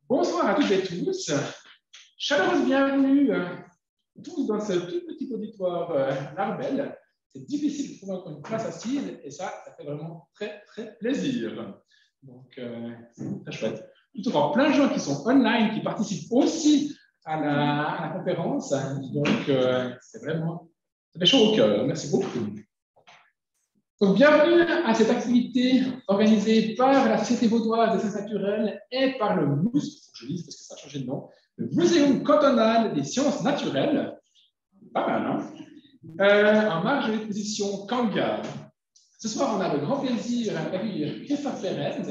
Bonsoir à toutes et tous. Chaleureuse bienvenue tous dans ce tout petit auditoire Larbel. C'est difficile de trouver encore une place assise et ça fait vraiment très, très plaisir. Donc, c'est très chouette. Tout encore plein de gens qui sont online, qui participent aussi à la conférence. Donc, c'est vraiment, ça fait chaud au cœur. Merci beaucoup. Donc, bienvenue à cette activité organisée par la Société vaudoise des sciences naturelles et par le MUS, je lise parce que ça a changé de nom, le Muséum cantonal des sciences naturelles. Pas mal, hein? En marge de l'exposition Kanga. Ce soir, on a le grand plaisir d'accueillir Christophe Pérez,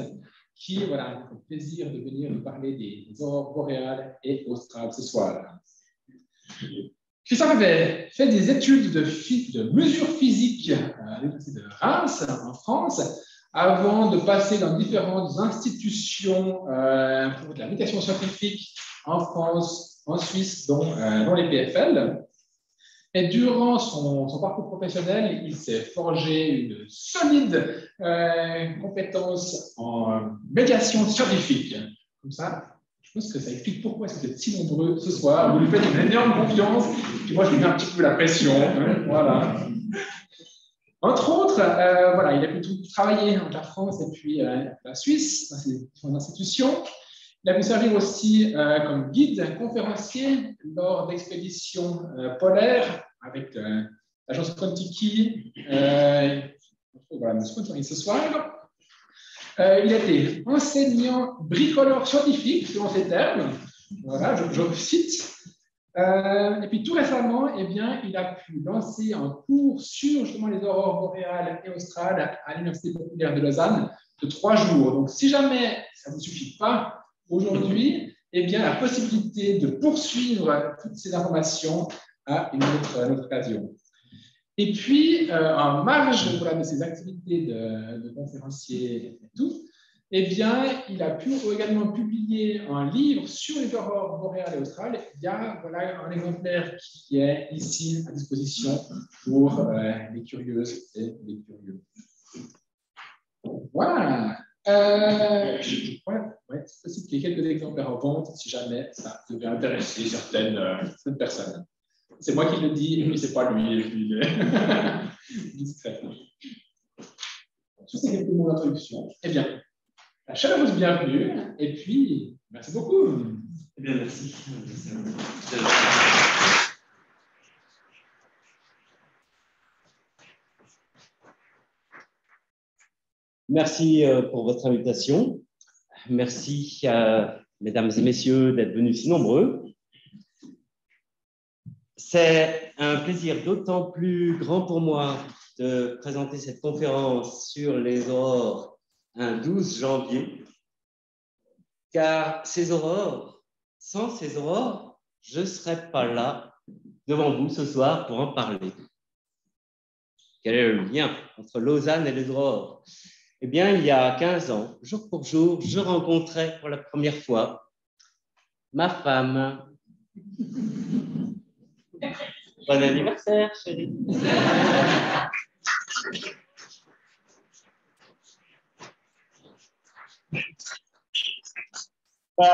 qui a le plaisir de venir nous parler des aurores boréales et australes ce soir. Christophe avait fait des études de mesure physique à l'Université de Reims, en France, avant de passer dans différentes institutions pour de la médiation scientifique en France, en Suisse, dont les PFL. Et durant son parcours professionnel, il s'est forgé une solide compétence en médiation scientifique. Comme ça, je pense que ça explique pourquoi vous êtes si nombreux ce soir. Vous lui faites une énorme confiance. Puis moi, je lui mets un petit peu la pression. Voilà. Entre autres, il a plutôt travaillé entre la France et puis la Suisse, dans ces différentes institutions. Il a pu servir aussi comme guide conférencier lors d'expéditions polaires avec l'agence Kon-Tiki. Nous sponsorisons ce soir. Il a été enseignant bricoleur scientifique, selon ses termes. Voilà, je cite. Et puis tout récemment, il a pu lancer un cours sur justement les aurores boréales et australes à l'Université populaire de Lausanne de 3 jours. Donc, si jamais ça ne vous suffit pas aujourd'hui, la possibilité de poursuivre toutes ces informations à une autre occasion. Et puis, en marge de ces activités de conférencier et tout, il a pu également publier un livre sur les aurores boréales et australes. Il y a un exemplaire qui est ici à disposition pour les curieuses et les curieux. Voilà. C'est possible qu'il y ait quelques exemplaires en vente si jamais ça devait intéresser certaines personnes. C'est moi qui le dis, et puis c'est pas lui. Discrètement. Sur ces quelques mots d'introduction, la chaleureuse bienvenue, et puis merci beaucoup. Merci. Merci pour votre invitation. Merci à mesdames et messieurs d'être venus si nombreux. C'est un plaisir d'autant plus grand pour moi de présenter cette conférence sur les aurores un 12 janvier, car sans ces aurores, je ne serais pas là devant vous ce soir pour en parler. Quel est le lien entre Lausanne et les aurores? Il y a 15 ans, jour pour jour, je rencontrais pour la première fois ma femme. Bon anniversaire, chérie.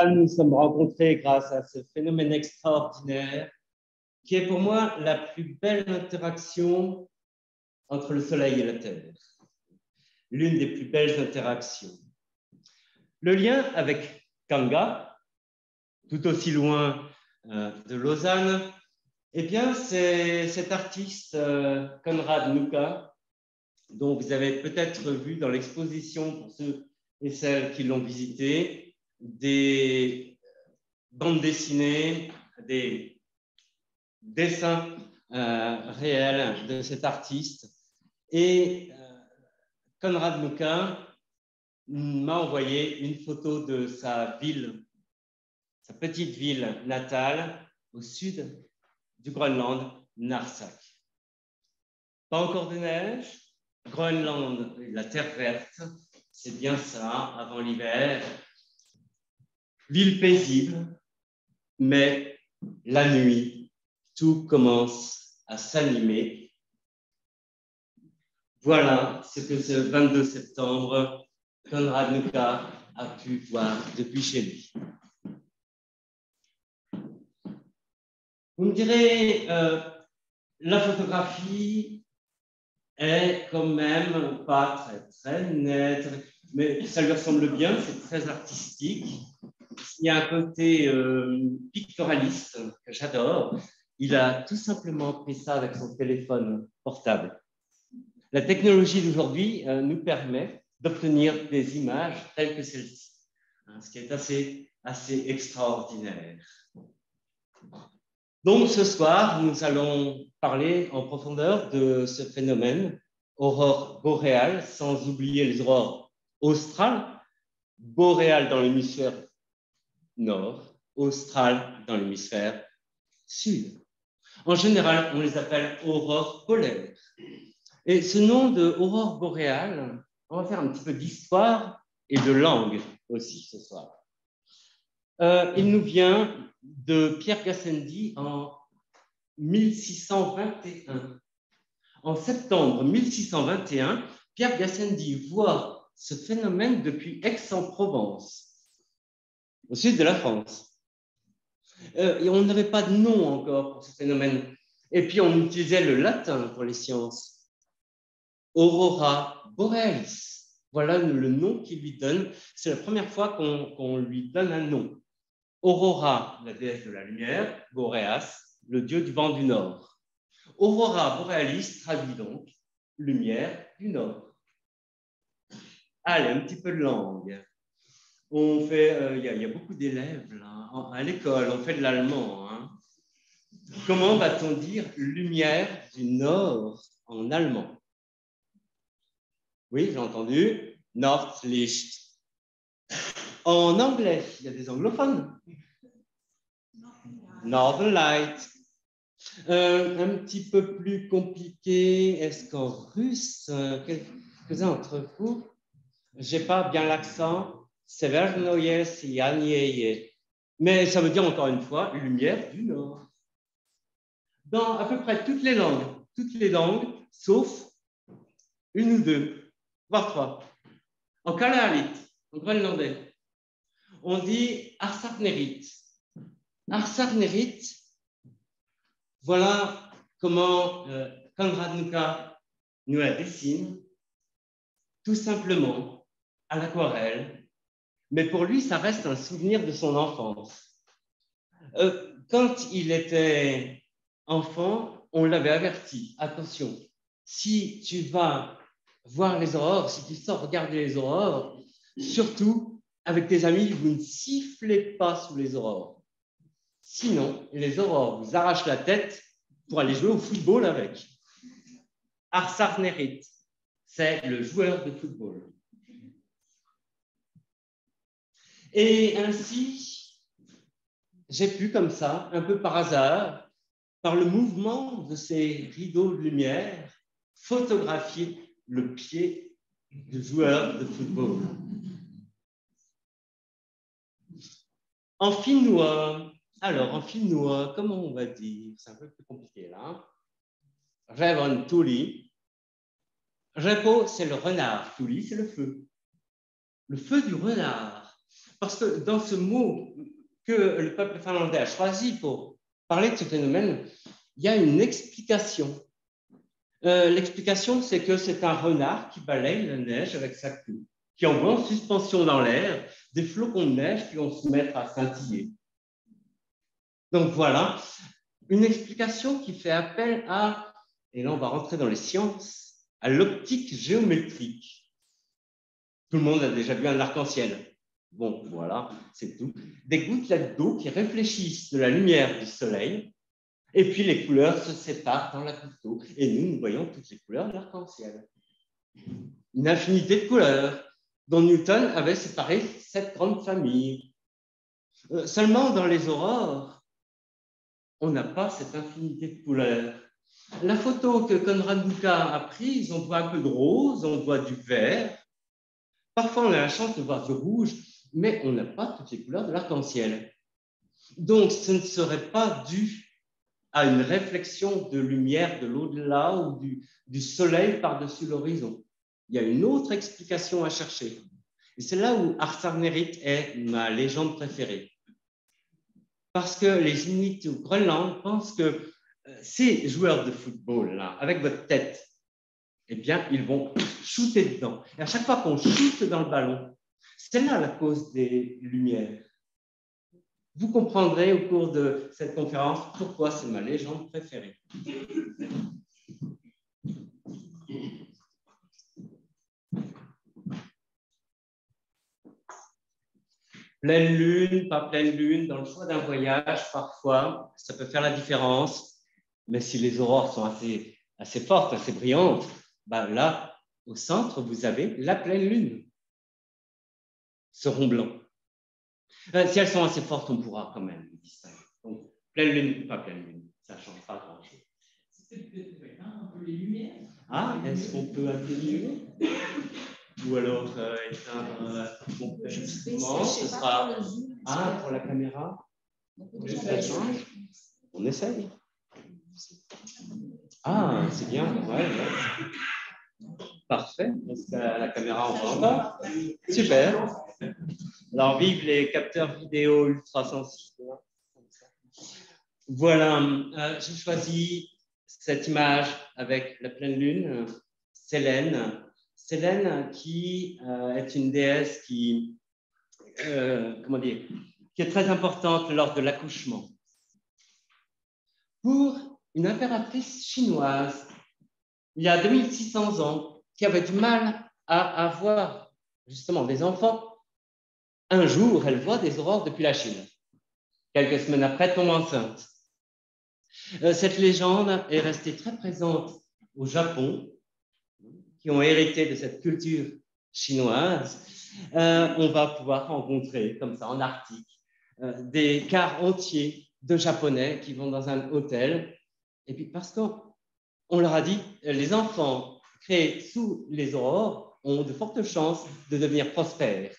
Nous sommes rencontrés grâce à ce phénomène extraordinaire qui est pour moi la plus belle interaction entre le Soleil et la Terre. L'une des plus belles interactions. Le lien avec Kanga, tout aussi loin de Lausanne, c'est cet artiste Konrad Nuka, dont vous avez peut-être vu dans l'exposition, pour ceux et celles qui l'ont visité, des bandes dessinées, des dessins réels de cet artiste. Et Konrad Nuka m'a envoyé une photo de sa ville, sa petite ville natale, au sud du Groenland, Narsaq. Pas encore de neige, Groenland, la terre verte, c'est bien ça, avant l'hiver. Ville paisible, mais la nuit, tout commence à s'animer. Voilà ce que ce 22 septembre, Konrad Nuka a pu voir depuis chez lui. Vous me direz, la photographie est quand même pas très nette, mais ça lui ressemble bien, c'est très artistique. Il y a un côté pictorialiste que j'adore. Il a tout simplement pris ça avec son téléphone portable. La technologie d'aujourd'hui nous permet d'obtenir des images telles que celle-ci, ce qui est assez extraordinaire. Donc ce soir, nous allons parler en profondeur de ce phénomène, aurore boréale, sans oublier les aurores australes, boréales dans l'hémisphère nord, australes dans l'hémisphère sud. En général, on les appelle aurores polaires. Et ce nom de aurore boréale, on va faire un petit peu d'histoire et de langue aussi ce soir. Il nous vient de Pierre Gassendi en 1621. En septembre 1621, Pierre Gassendi voit ce phénomène depuis Aix-en-Provence, au sud de la France. Et on n'avait pas de nom encore pour ce phénomène. Et puis on utilisait le latin pour les sciences. Aurora borealis. Voilà le nom qu'il lui donne. C'est la première fois qu'on lui donne un nom. Aurora, la déesse de la lumière, Boreas, le dieu du vent du nord. Aurora borealis traduit donc lumière du nord. Allez, un petit peu de langue. On fait, il y a beaucoup d'élèves là, à l'école, on fait de l'allemand. Hein. Comment va-t-on dire lumière du nord en allemand? Oui, j'ai entendu. Nordlicht. En anglais, il y a des anglophones. Northern Light. Un petit peu plus compliqué, est-ce qu'en russe, quelques-uns d'entre vous, je n'ai pas bien l'accent, Severnoye Sianieye. Mais ça veut dire encore une fois lumière du nord. Dans à peu près toutes les langues, sauf une ou deux, voire trois. En Kalaallit, en groenlandais, on dit Arsarnerit. Arsarnerit, voilà comment Konrad Nuka nous la dessine, tout simplement à l'aquarelle. Mais pour lui, ça reste un souvenir de son enfance. Quand il était enfant, on l'avait averti, attention, si tu vas voir les aurores, si tu sors regarder les aurores, surtout avec tes amis, vous ne sifflez pas sous les aurores. Sinon, les aurores vous arrachent la tête pour aller jouer au football avec. Arsarnerit, c'est le joueur de football. Et ainsi, j'ai pu comme ça, un peu par hasard, par le mouvement de ces rideaux de lumière, photographier le pied du joueur de football. En finnois, alors en finnois, comment on va dire? C'est un peu plus compliqué là. Revon Tuli. Repo, c'est le renard. Tuli, c'est le feu. Le feu du renard. Parce que dans ce mot que le peuple finlandais a choisi pour parler de ce phénomène, il y a une explication. L'explication, c'est que c'est un renard qui balaye la neige avec sa queue, qui envoie en suspension dans l'air des flocons de neige qui vont se mettre à scintiller. Donc voilà, une explication qui fait appel à, et là on va rentrer dans les sciences, à l'optique géométrique. Tout le monde a déjà vu un arc-en-ciel. Bon, voilà, c'est tout. Des gouttelettes d'eau qui réfléchissent de la lumière du soleil, et puis les couleurs se séparent dans la goutte d'eau, et nous voyons toutes les couleurs de l'arc-en-ciel. Une infinité de couleurs, dont Newton avait séparé 7 grandes familles. Seulement dans les aurores, on n'a pas cette infinité de couleurs. La photo que Konrad Nuka a prise, on voit un peu de rose, on voit du vert. Parfois, on a la chance de voir du rouge, mais on n'a pas toutes les couleurs de l'arc-en-ciel. Donc, ce ne serait pas dû à une réflexion de lumière de l'au-delà ou du soleil par-dessus l'horizon. Il y a une autre explication à chercher. Et c'est là où Arsarnerit est ma légende préférée. Parce que les Inuits au Groenland pensent que ces joueurs de football, là, avec votre tête, eh bien, ils vont shooter dedans. Et à chaque fois qu'on shoote dans le ballon, c'est là la cause des lumières. Vous comprendrez au cours de cette conférence pourquoi c'est ma légende préférée. Pleine lune, pas pleine lune, dans le choix d'un voyage, parfois, ça peut faire la différence. Mais si les aurores sont assez fortes, assez brillantes, ben là, au centre, vous avez la pleine lune. Ce rond blanc. Si elles sont assez fortes, on pourra quand même les distinguer. Donc, pleine lune ou pas pleine lune, ça ne change pas grand-chose. Un peu les lumières. Ah, est-ce qu'on peut atténuer? Ou alors éteindre complètement? Ce sera... Ah, pour la caméra? Ça change? On essaye. Ah, c'est bien. Ouais. Parfait. Est-ce que la caméra en voit encore? Super. Alors, vive les capteurs vidéo ultra sensibles. Voilà, j'ai choisi cette image avec la pleine lune, Sélène. Sélène qui est une déesse qui est très importante lors de l'accouchement. Pour une impératrice chinoise, il y a 2600 ans, qui avait du mal à avoir justement des enfants, un jour, elle voit des aurores depuis la Chine. Quelques semaines après, elle tombe enceinte. Cette légende est restée très présente au Japon, qui ont hérité de cette culture chinoise. On va pouvoir rencontrer, comme ça, en Arctique, des quarts entiers de Japonais qui vont dans un hôtel. Et puis, parce qu'on leur a dit, les enfants créés sous les aurores ont de fortes chances de devenir prospères.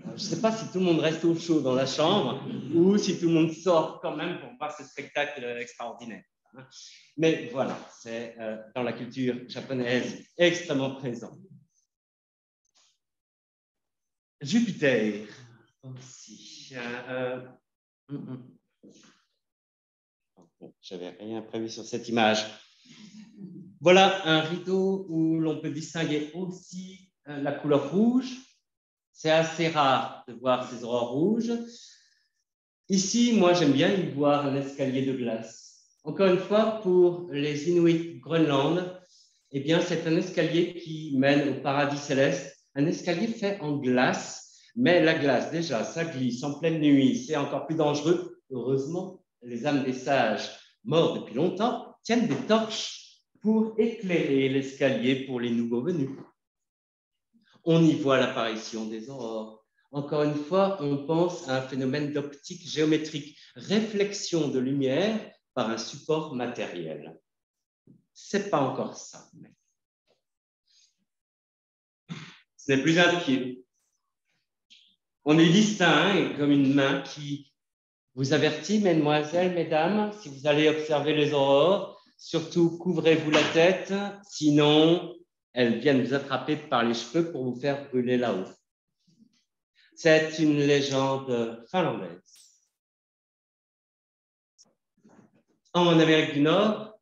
Je ne sais pas si tout le monde reste au chaud dans la chambre ou si tout le monde sort quand même pour voir ce spectacle extraordinaire. Mais voilà, c'est dans la culture japonaise extrêmement présent. Jupiter aussi. J'avais rien prévu sur cette image. Voilà un rideau où l'on peut distinguer aussi la couleur rouge. C'est assez rare de voir ces aurores rouges. Ici, moi, j'aime bien y voir un escalier de glace. Encore une fois, pour les Inuits Groenland, eh bien, c'est un escalier qui mène au paradis céleste, un escalier fait en glace, mais la glace, déjà, ça glisse en pleine nuit, c'est encore plus dangereux. Heureusement, les âmes des sages, morts depuis longtemps, tiennent des torches pour éclairer l'escalier pour les nouveaux venus. On y voit l'apparition des aurores. Encore une fois, on pense à un phénomène d'optique géométrique, réflexion de lumière par un support matériel. Ce n'est pas encore ça. Ce n'est plus un pied. On y distingue comme une main qui vous avertit, mesdemoiselles, mesdames, si vous allez observer les aurores, surtout couvrez-vous la tête, sinon elles viennent vous attraper par les cheveux pour vous faire brûler là-haut. C'est une légende finlandaise. En Amérique du Nord,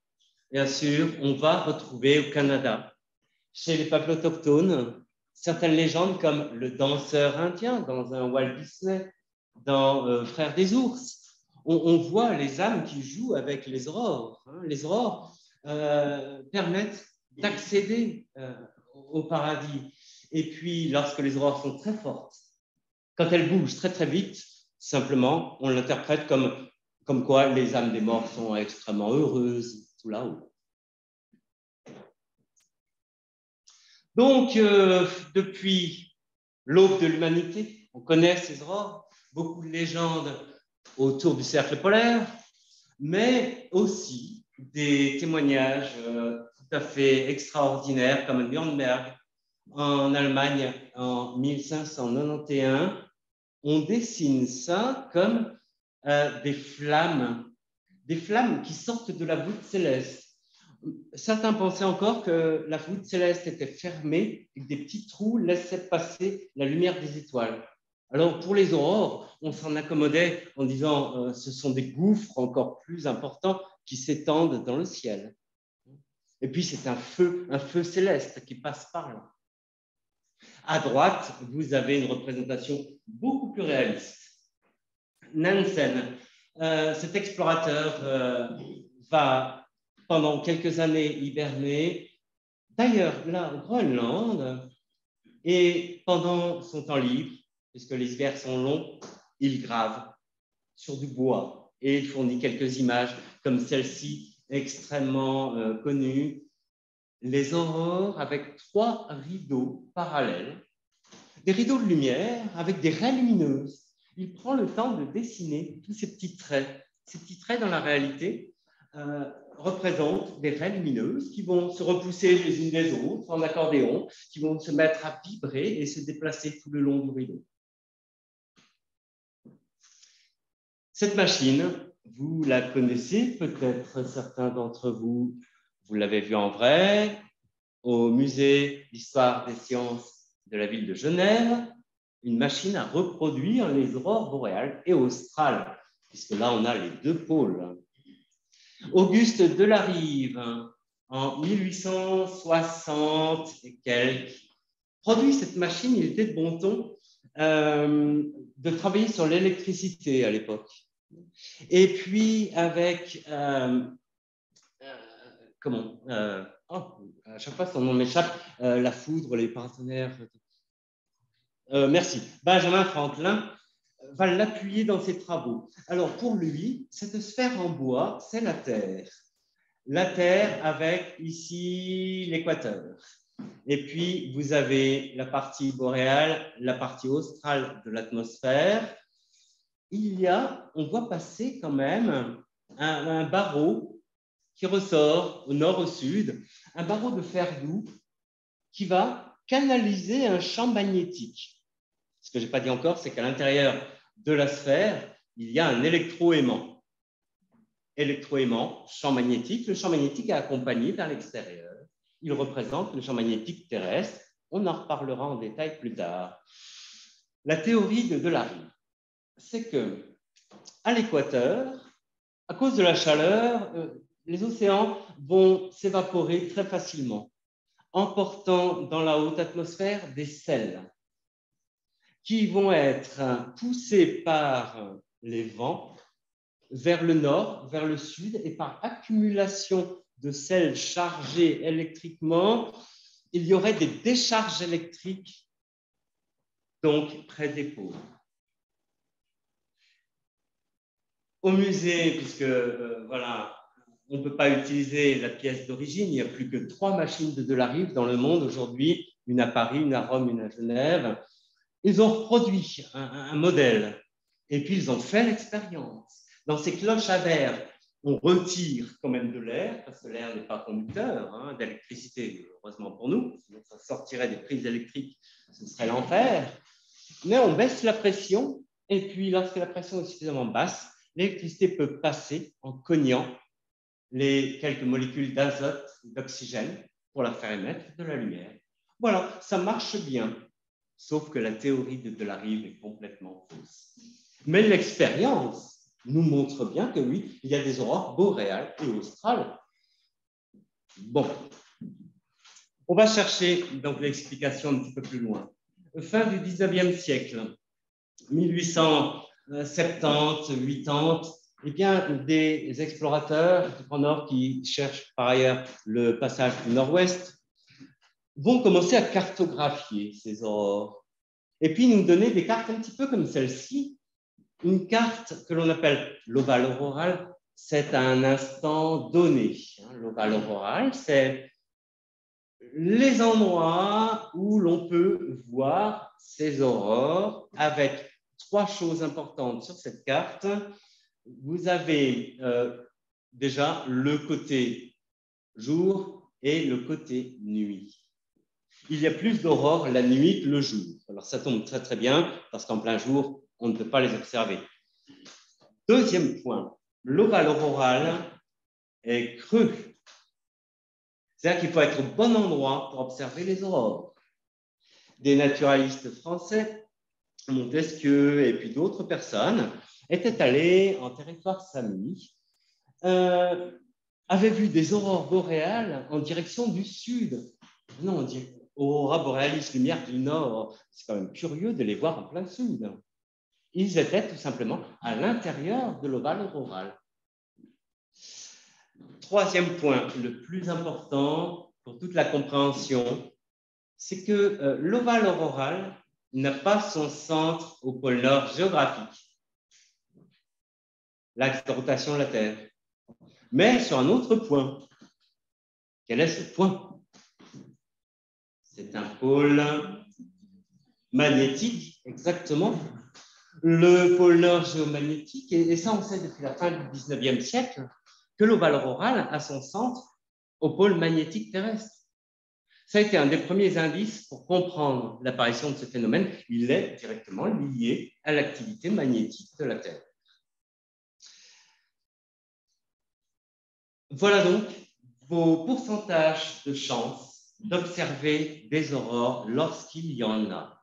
bien sûr, on va retrouver au Canada, chez les peuples autochtones, certaines légendes comme le danseur indien dans un Walt Disney, dans Frères des ours. On voit les âmes qui jouent avec les aurores. Les aurores permettent d'accéder au paradis. Et puis, lorsque les aurores sont très fortes, quand elles bougent très très vite, simplement, on l'interprète comme quoi les âmes des morts sont extrêmement heureuses tout là-haut. Donc, depuis l'aube de l'humanité, on connaît ces aurores, beaucoup de légendes autour du cercle polaire, mais aussi des témoignages tout à fait extraordinaires, comme à Nuremberg, en Allemagne, en 1591. On dessine ça comme des flammes qui sortent de la voûte céleste. Certains pensaient encore que la voûte céleste était fermée et que des petits trous laissaient passer la lumière des étoiles. Alors, pour les aurores, on s'en accommodait en disant ce sont des gouffres encore plus importants qui s'étendent dans le ciel. Et puis, c'est un feu céleste qui passe par là. À droite, vous avez une représentation beaucoup plus réaliste. Nansen, cet explorateur, va pendant quelques années hiberner, d'ailleurs là au Groenland, et pendant son temps libre, puisque les hivers sont longs, il grave sur du bois et il fournit quelques images comme celle-ci, extrêmement connue. Les aurores avec 3 rideaux parallèles, des rideaux de lumière avec des raies lumineuses. Il prend le temps de dessiner tous ces petits traits. Ces petits traits, dans la réalité, représentent des raies lumineuses qui vont se repousser les unes des autres en accordéon, qui vont se mettre à vibrer et se déplacer tout le long du rideau. Cette machine, vous la connaissez, peut-être certains d'entre vous, vous l'avez vue en vrai, au musée d'histoire des sciences de la ville de Genève, une machine à reproduire les aurores boréales et australes, puisque là, on a les 2 pôles. Auguste Delarive, en 1860 et quelques, produit cette machine. Il était de bon ton de travailler sur l'électricité à l'époque. Et puis, avec... à chaque fois, son nom m'échappe, la foudre, les paratonnerres... merci. Benjamin Franklin va l'appuyer dans ses travaux. Alors, pour lui, cette sphère en bois, c'est la Terre. La Terre avec, ici, l'équateur. Et puis, vous avez la partie boréale, la partie australe de l'atmosphère. On voit passer quand même un barreau qui ressort au nord, au sud, un barreau de fer doux qui va canaliser un champ magnétique. Ce que je n'ai pas dit encore, c'est qu'à l'intérieur de la sphère, il y a un électroaimant. Électroaimant, champ magnétique. Le champ magnétique est accompagné vers l'extérieur. Il représente le champ magnétique terrestre. On en reparlera en détail plus tard. La théorie de Delarive, c'est que à l'équateur, à cause de la chaleur, les océans vont s'évaporer très facilement, emportant dans la haute atmosphère des sels qui vont être poussés par les vents vers le nord, vers le sud, et par accumulation de sels chargés électriquement, il y aurait des décharges électriques, donc près des pôles. Au musée, puisque voilà, on ne peut pas utiliser la pièce d'origine, il n'y a plus que 3 machines de Delarive dans le monde aujourd'hui, une à Paris, une à Rome, une à Genève. Ils ont reproduit un modèle et puis ils ont fait l'expérience. Dans ces cloches à verre, on retire quand même de l'air, parce que l'air n'est pas conducteur d'électricité, heureusement pour nous, sinon ça sortirait des prises électriques, ce serait l'enfer. Mais on baisse la pression, et puis lorsque la pression est suffisamment basse, l'électricité peut passer en cognant les quelques molécules d'azote, d'oxygène, pour la faire émettre de la lumière. Voilà, ça marche bien, sauf que la théorie de Delarive est complètement fausse. Mais l'expérience nous montre bien que oui, il y a des aurores boréales et australes. Bon, on va chercher donc l'explication un petit peu plus loin. Fin du 19e siècle, 1870, 80, eh bien, des explorateurs du Grand Nord qui cherchent par ailleurs le passage du Nord-Ouest vont commencer à cartographier ces aurores et puis nous donner des cartes un petit peu comme celle-ci. Une carte que l'on appelle l'ovale auroral, c'est à un instant donné. L'ovale auroral, c'est les endroits où l'on peut voir ces aurores avec 3 choses importantes sur cette carte. Vous avez déjà le côté jour et le côté nuit. Il y a plus d'aurores la nuit que le jour. Alors ça tombe très très bien parce qu'en plein jour, on ne peut pas les observer. Deuxième point, l'ovale auroral est creux. C'est-à-dire qu'il faut être au bon endroit pour observer les aurores. Des naturalistes français, Montesquieu et puis d'autres personnes, étaient allés en territoire sami, avaient vu des aurores boréales en direction du sud. Non, on dit aurora borealis, lumière du nord. C'est quand même curieux de les voir en plein sud. Ils étaient tout simplement à l'intérieur de l'ovale auroral. Troisième point, le plus important pour toute la compréhension, c'est que l'ovale auroral n'a pas son centre au pôle nord géographique, l'axe de rotation de la Terre, mais sur un autre point. Quel est ce point? C'est un pôle magnétique, exactement. Le pôle nord géomagnétique, et ça on sait depuis la fin du 19e siècle, que l'ovale auroral a son centre au pôle magnétique terrestre. Ça a été un des premiers indices pour comprendre l'apparition de ce phénomène. Il est directement lié à l'activité magnétique de la Terre. Voilà donc vos pourcentages de chances d'observer des aurores lorsqu'il y en a.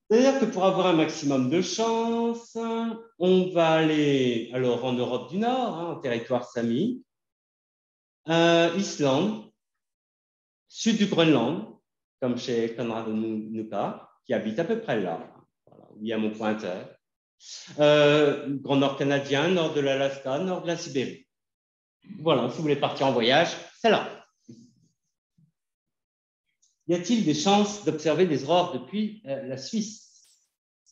C'est-à-dire que pour avoir un maximum de chance, on va aller alors en Europe du Nord, en territoire sami, Islande, sud du Groenland, comme chez Konrad Onnuka, qui habite à peu près là, voilà, où il y a mon pointeur. Grand Nord canadien, nord de l'Alaska, nord de la Sibérie. Voilà, si vous voulez partir en voyage, c'est là. Y a-t-il des chances d'observer des aurores depuis la Suisse?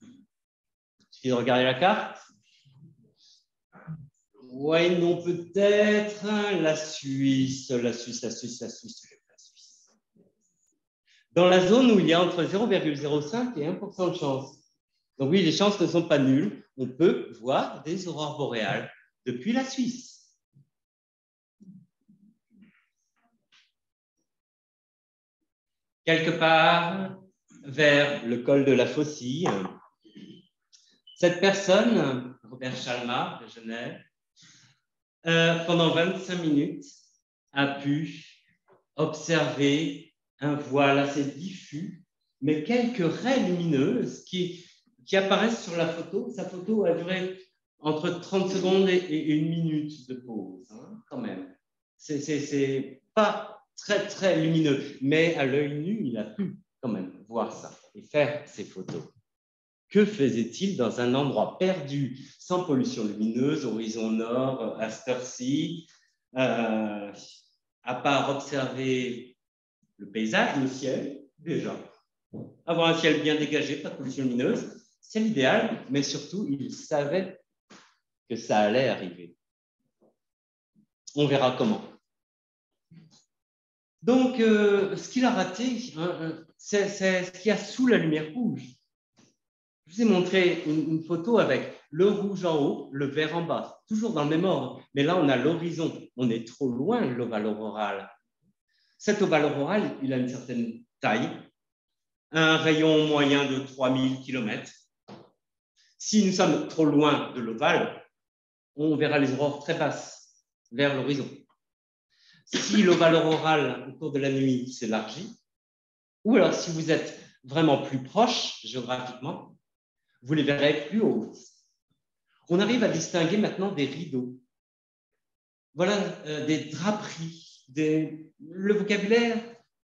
Il suffit de regarder la carte. Oui, non, peut-être. La Suisse. Dans la zone où il y a entre 0,05 et 1% de chance. Donc oui, les chances ne sont pas nulles. On peut voir des aurores boréales depuis la Suisse. Quelque part vers le col de la Faucille, cette personne, Robert Chalmar de Genève, pendant 25 minutes, a pu observer un voile assez diffus, mais quelques raies lumineuses qui apparaissent sur la photo. Sa photo a duré entre 30 secondes et 1 minute de pause, hein, quand même. C'est pas très, très lumineux, mais à l'œil nu, il a pu quand même voir ça et faire ces photos. Que faisait-il dans un endroit perdu, sans pollution lumineuse, horizon nord, à cette heure-ci, à part observer le paysage, le ciel, déjà. Avoir un ciel bien dégagé, pas de pollution lumineuse, c'est l'idéal, mais surtout, il savait que ça allait arriver. On verra comment. Donc, ce qu'il a raté, c'est ce qu'il y a sous la lumière rouge. Je vous ai montré une photo avec le rouge en haut, le vert en bas, toujours dans le même ordre. Mais là, on a l'horizon. On est trop loin de l'ovale auroral. Cet ovale auroral, il a une certaine taille, un rayon moyen de 3000 km. Si nous sommes trop loin de l'ovale, on verra les aurores très basses vers l'horizon. Si l'ovale auroral, au cours de la nuit, s'élargit, ou alors si vous êtes vraiment plus proche géographiquement, vous les verrez plus hautes. On arrive à distinguer maintenant des rideaux. Voilà, des draperies. Le vocabulaire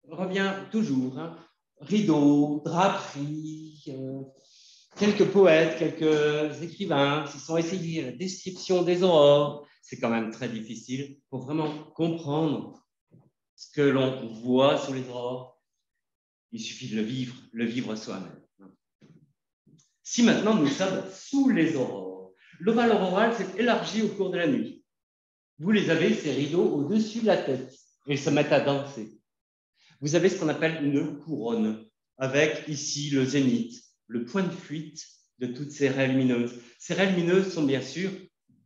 revient toujours. Hein. Rideaux, draperies, quelques poètes, quelques écrivains se sont essayés à la description des aurores. C'est quand même très difficile pour vraiment comprendre ce que l'on voit sous les aurores. Il suffit de le vivre soi-même. Si maintenant nous sommes sous les aurores, l'ovale auroral s'est élargi au cours de la nuit. Vous les avez, ces rideaux, au-dessus de la tête et ils se mettent à danser. Vous avez ce qu'on appelle une couronne, avec ici le zénith, le point de fuite de toutes ces raies lumineuses. Ces raies lumineuses sont bien sûr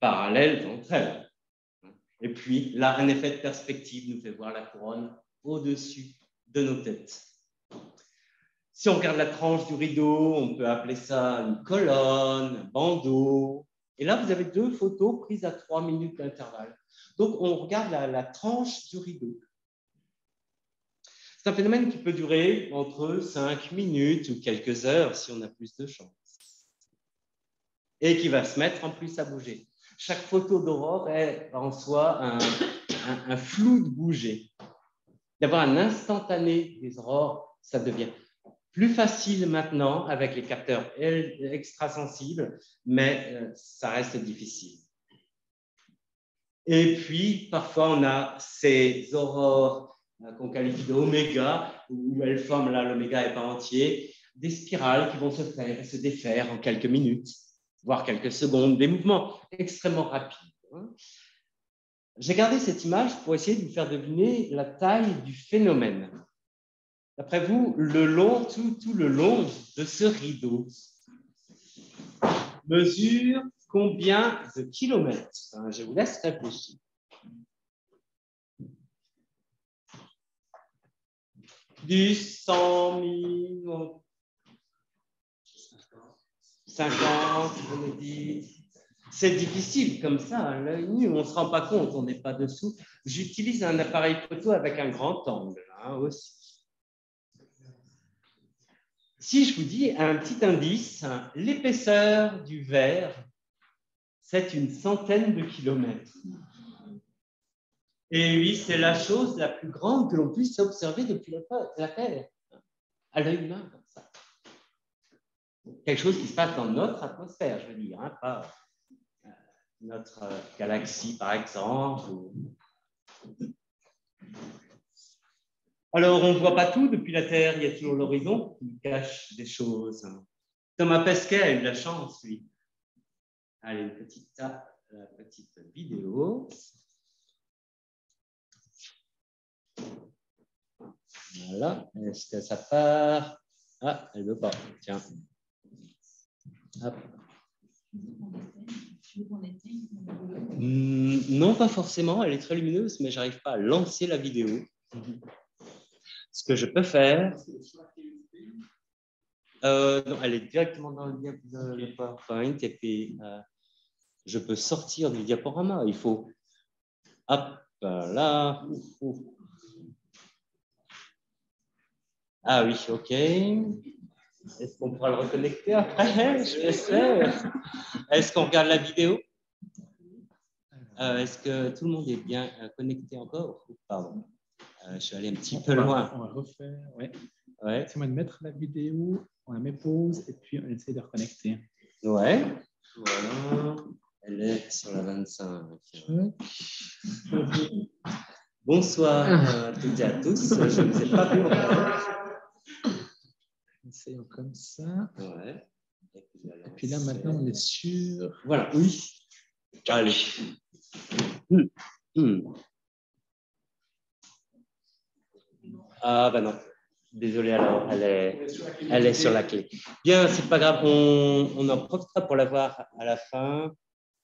parallèles entre elles. Et puis là, un effet de perspective nous fait voir la couronne au-dessus de nos têtes. Si on regarde la tranche du rideau, on peut appeler ça une colonne, un bandeau, Et là, vous avez 2 photos prises à 3 minutes d'intervalle. Donc, on regarde la tranche du rideau. C'est un phénomène qui peut durer entre 5 minutes ou quelques heures si on a plus de chance. Et qui va se mettre en plus à bouger. Chaque photo d'aurore est en soi un flou de bouger. D'avoir un instantané des aurores, ça devient plus facile maintenant avec les capteurs extrasensibles, mais ça reste difficile. Et puis, parfois, on a ces aurores qu'on qualifie d'oméga, où elles forment, là, l'oméga n'est pas entier, des spirales qui vont se faire et se défaire en quelques minutes, voire quelques secondes, des mouvements extrêmement rapides. J'ai gardé cette image pour essayer de vous faire deviner la taille du phénomène. D'après vous, tout le long de ce rideau mesure combien de kilomètres? Je vous laisse réfléchir. Du 100 000, 50, vous me dites. C'est difficile comme ça, à l'œil nu, on ne se rend pas compte, on n'est pas dessous. J'utilise un appareil photo avec un grand angle aussi. Si je vous dis un petit indice, l'épaisseur du verre, c'est une centaine de kilomètres. Et oui, c'est la chose la plus grande que l'on puisse observer depuis la Terre, à l'œil humain, comme ça. Quelque chose qui se passe dans notre atmosphère, je veux dire, pas notre galaxie, par exemple. Alors, on ne voit pas tout depuis la Terre, il y a toujours l'horizon qui cache des choses. Thomas Pesquet a eu de la chance, lui. Allez, une petite vidéo. Voilà, est-ce que ça part? Ah, elle ne veut pas, tiens. Hop. Non, pas forcément, elle est très lumineuse, mais je n'arrive pas à lancer la vidéo. Ce que je peux faire... non, elle est directement dans le PowerPoint et puis je peux sortir du diaporama. Il faut... Hop, là. Ah oui, OK. Est-ce qu'on pourra le reconnecter après? Je l'essaie. Est-ce qu'on regarde la vidéo? Est-ce que tout le monde est bien connecté encore? Pardon. Je suis allé un petit peu loin. On va refaire, ouais. Ouais. C'est moi de mettre la vidéo, on la met pause et puis on essaie de reconnecter. Ouais. Voilà. Elle est sur la 25. Bonsoir à toutes et à tous. Je ne vous ai pas vu encore. Essayons comme ça. Ouais. Et puis là, maintenant, on est sur... Voilà, oui. Allez. Ah, ben non. Désolé, alors, elle est sur la clé. Bien, c'est pas grave. On en profitera pour la voir à la fin.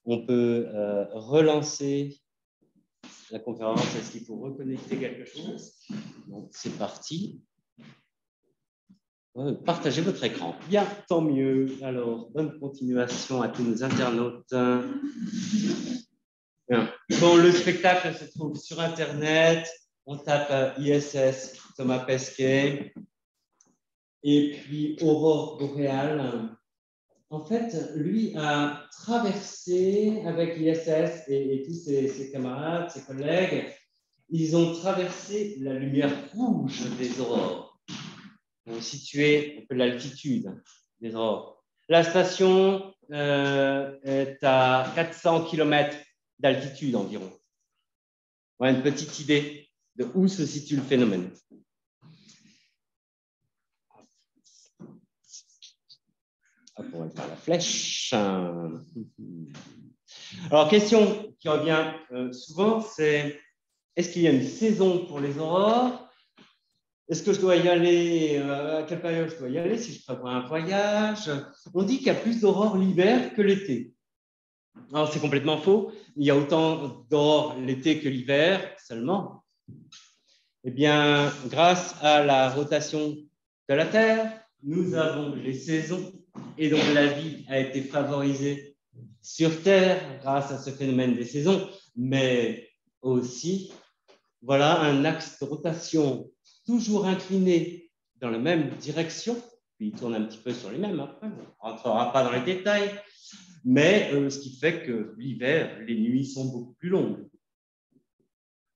On peut relancer la conférence. Est-ce qu'il faut reconnecter quelque chose? Donc, c'est parti. Partagez votre écran. Bien, tant mieux. Alors, bonne continuation à tous nos internautes. Bien. Bon, le spectacle se trouve sur Internet. On tape ISS Thomas Pesquet et puis Aurore boréale. En fait, lui a traversé avec l'ISS et tous ses camarades, ses collègues, ils ont traversé la lumière rouge des aurores pour situer un peu l'altitude des aurores. La station est à 400 km d'altitude environ. On a une petite idée de où se situe le phénomène. Hop, on va faire la flèche. Alors, question qui revient souvent, c'est est-ce qu'il y a une saison pour les aurores? Est-ce que je dois y aller? À quelle période je dois y aller si je prévois un voyage? On dit qu'il y a plus d'aurores l'hiver que l'été. Alors, c'est complètement faux. Il y a autant d'aurores l'été que l'hiver seulement. Eh bien, grâce à la rotation de la Terre, nous avons les saisons et donc la vie a été favorisée sur Terre grâce à ce phénomène des saisons, mais aussi, voilà un axe de rotation toujours incliné dans la même direction, puis il tourne un petit peu sur les mêmes après, on ne rentrera pas dans les détails, mais ce qui fait que l'hiver, les nuits sont beaucoup plus longues.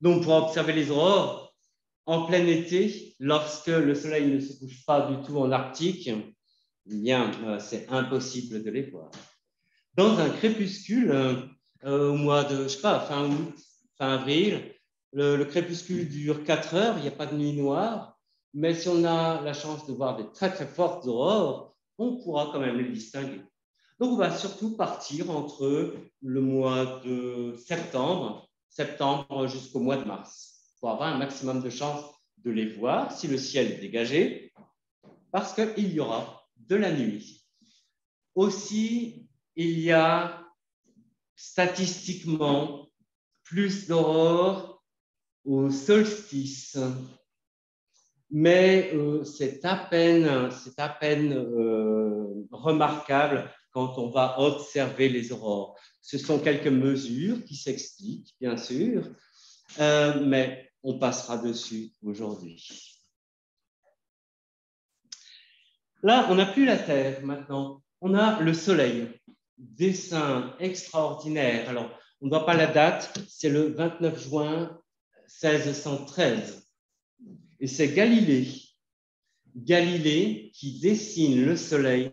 Donc, pour observer les aurores en plein été, lorsque le soleil ne se couche pas du tout en Arctique, eh bien, c'est impossible de les voir. Dans un crépuscule, au mois de, je sais pas, fin août, fin avril, le crépuscule dure 4 heures, il n'y a pas de nuit noire, mais si on a la chance de voir des très très fortes aurores, on pourra quand même les distinguer. Donc, on va surtout partir entre le mois de septembre jusqu'au mois de mars, pour avoir un maximum de chances de les voir si le ciel est dégagé, parce qu'il y aura de la nuit. Aussi, il y a statistiquement plus d'aurores au solstice, mais c'est à peine remarquable quand on va observer les aurores. Ce sont quelques mesures qui s'expliquent, bien sûr, mais on passera dessus aujourd'hui. Là, on n'a plus la Terre maintenant, on a le Soleil. Dessin extraordinaire. Alors, on ne voit pas la date, c'est le 29 juin 1613. Et c'est Galilée qui dessine le Soleil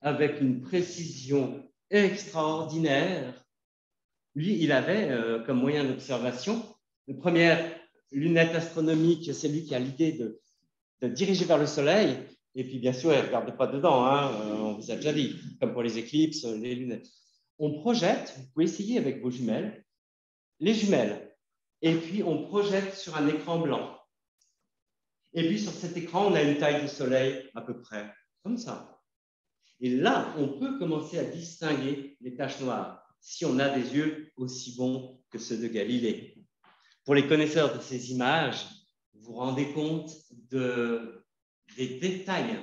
avec une précision extraordinaire. Lui, il avait comme moyen d'observation, la première lunette astronomique, c'est lui qui a l'idée de diriger vers le Soleil. Et puis, bien sûr, il ne regarde pas dedans, hein, on vous a déjà dit, comme pour les éclipses, les lunettes. On projette, vous pouvez essayer avec vos jumelles, les jumelles, et puis on projette sur un écran blanc. Et puis, sur cet écran, on a une taille de soleil à peu près comme ça. Et là, on peut commencer à distinguer les taches noires si on a des yeux aussi bons que ceux de Galilée. Pour les connaisseurs de ces images, vous vous rendez compte des détails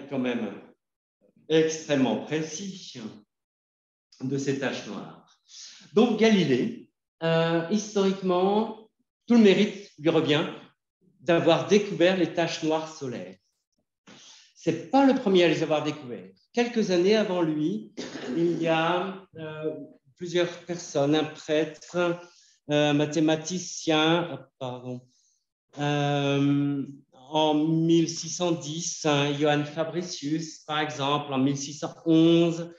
quand même extrêmement précis de ces taches noires. Donc Galilée, historiquement, tout le mérite lui revient d'avoir découvert les taches noires solaires. Ce n'est pas le premier à les avoir découvertes. Quelques années avant lui, il y a plusieurs personnes, un prêtre, un mathématicien, en 1610, Johann Fabricius, par exemple, en 1611,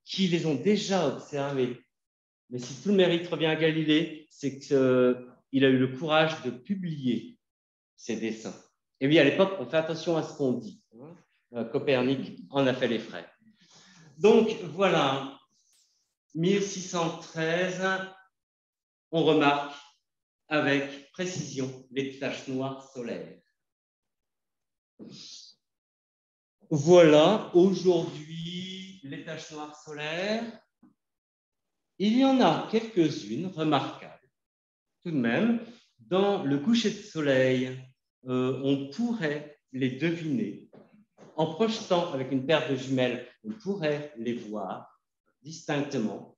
qui les ont déjà observés. Mais si tout le mérite revient à Galilée, c'est qu'il a eu le courage de publier ses dessins. Et oui, à l'époque, on fait attention à ce qu'on dit. Copernic en a fait les frais. Donc, voilà, 1613, on remarque avec précision les taches noires solaires. Voilà, aujourd'hui, les taches noires solaires, il y en a quelques-unes remarquables. Tout de même, dans le coucher de soleil, on pourrait les deviner. En projetant avec une paire de jumelles, on pourrait les voir distinctement.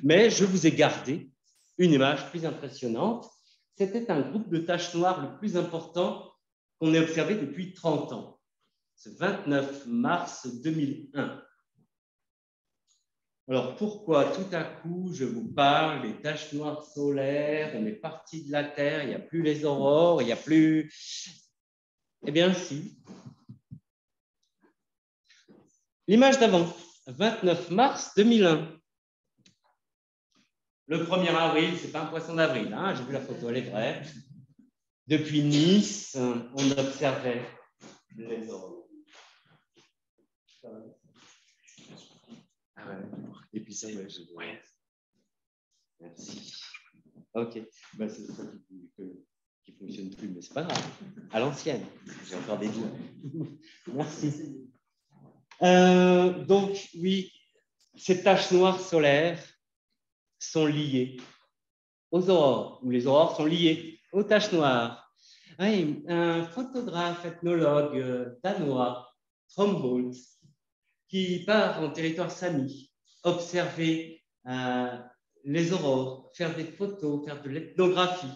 Mais je vous ai gardé une image plus impressionnante. C'était un groupe de taches noires le plus important qu'on ait observé depuis 30 ans. Ce 29 mars 2001. Alors, pourquoi tout à coup je vous parle des taches noires solaires, on est parti de la Terre, il n'y a plus les aurores, il n'y a plus... Eh bien, si. L'image d'avant, 29 mars 2001. Le 1er avril, ce n'est pas un poisson d'avril, hein, j'ai vu la photo, elle est vraie. Depuis Nice, on observait les aurores. Ah ouais. Et puis ça, ouais. Merci. Ok. Ben, c'est ça qui ne fonctionne plus, mais c'est pas grave. À l'ancienne. J'ai encore des doigts. Merci. Donc, oui, ces taches noires solaires sont liées aux aurores, ou les aurores sont liées aux taches noires. Oui, un photographe ethnologue danois, Trombolt, qui part en territoire sami, observer les aurores, faire des photos, faire de l'ethnographie.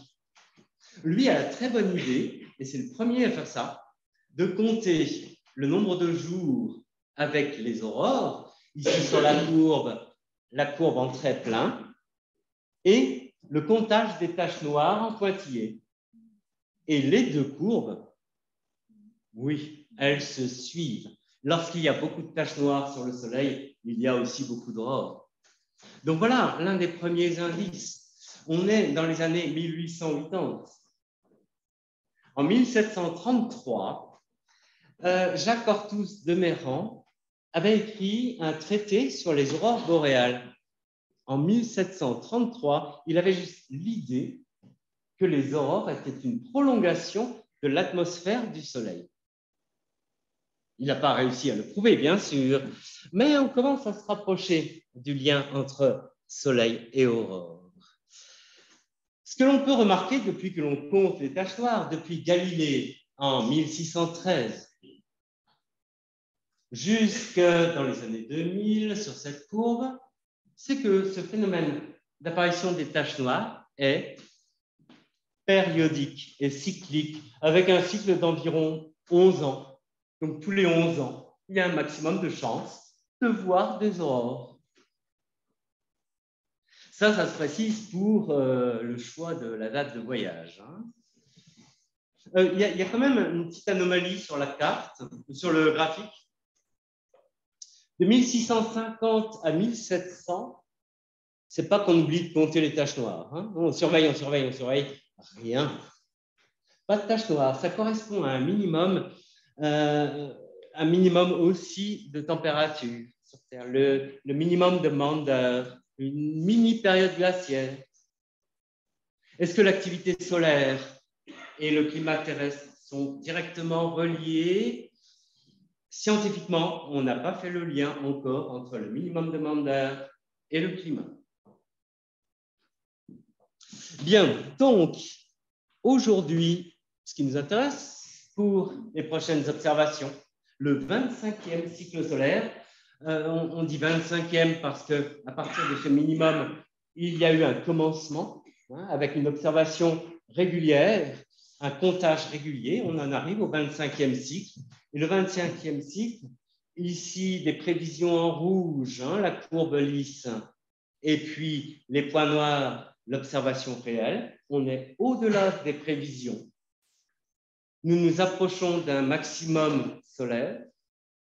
Lui a la très bonne idée, et c'est le premier à faire ça, de compter le nombre de jours avec les aurores, ici sur la courbe en trait plein, et le comptage des taches noires en pointillés. Et les deux courbes, oui, elles se suivent. Lorsqu'il y a beaucoup de taches noires sur le Soleil, il y a aussi beaucoup d'aurores. Donc voilà l'un des premiers indices. On est dans les années 1880. En 1733, Jacques Orthus de Meyran avait écrit un traité sur les aurores boréales. En 1733, il avait juste l'idée que les aurores étaient une prolongation de l'atmosphère du Soleil. Il n'a pas réussi à le prouver, bien sûr, mais on commence à se rapprocher du lien entre Soleil et aurore. Ce que l'on peut remarquer depuis que l'on compte les taches noires, depuis Galilée en 1613, jusque dans les années 2000 sur cette courbe, c'est que ce phénomène d'apparition des taches noires est périodique et cyclique, avec un cycle d'environ 11 ans. Donc tous les 11 ans, il y a un maximum de chances de voir des aurores. Ça se précise pour le choix de la date de voyage. Il y a quand même une petite anomalie sur la carte, sur le graphique. De 1650 à 1700, c'est pas qu'on oublie de compter les taches noires. On surveille. Rien. Pas de taches noires. Ça correspond à un minimum aussi de température sur Terre. Le minimum de Maunder, une mini période glaciaire. Est-ce que l'activité solaire et le climat terrestre sont directement reliés? Scientifiquement, on n'a pas fait le lien encore entre le minimum de Maunder et le climat. Bien, donc, aujourd'hui, ce qui nous intéresse pour les prochaines observations, le 25e cycle solaire. On dit 25e parce qu'à partir de ce minimum, il y a eu un commencement avec une observation régulière, un comptage régulier. On en arrive au 25e cycle. Et le 25e cycle, ici, des prévisions en rouge, la courbe lisse, et puis les points noirs, l'observation réelle. On est au-delà des prévisions. Nous nous approchons d'un maximum solaire,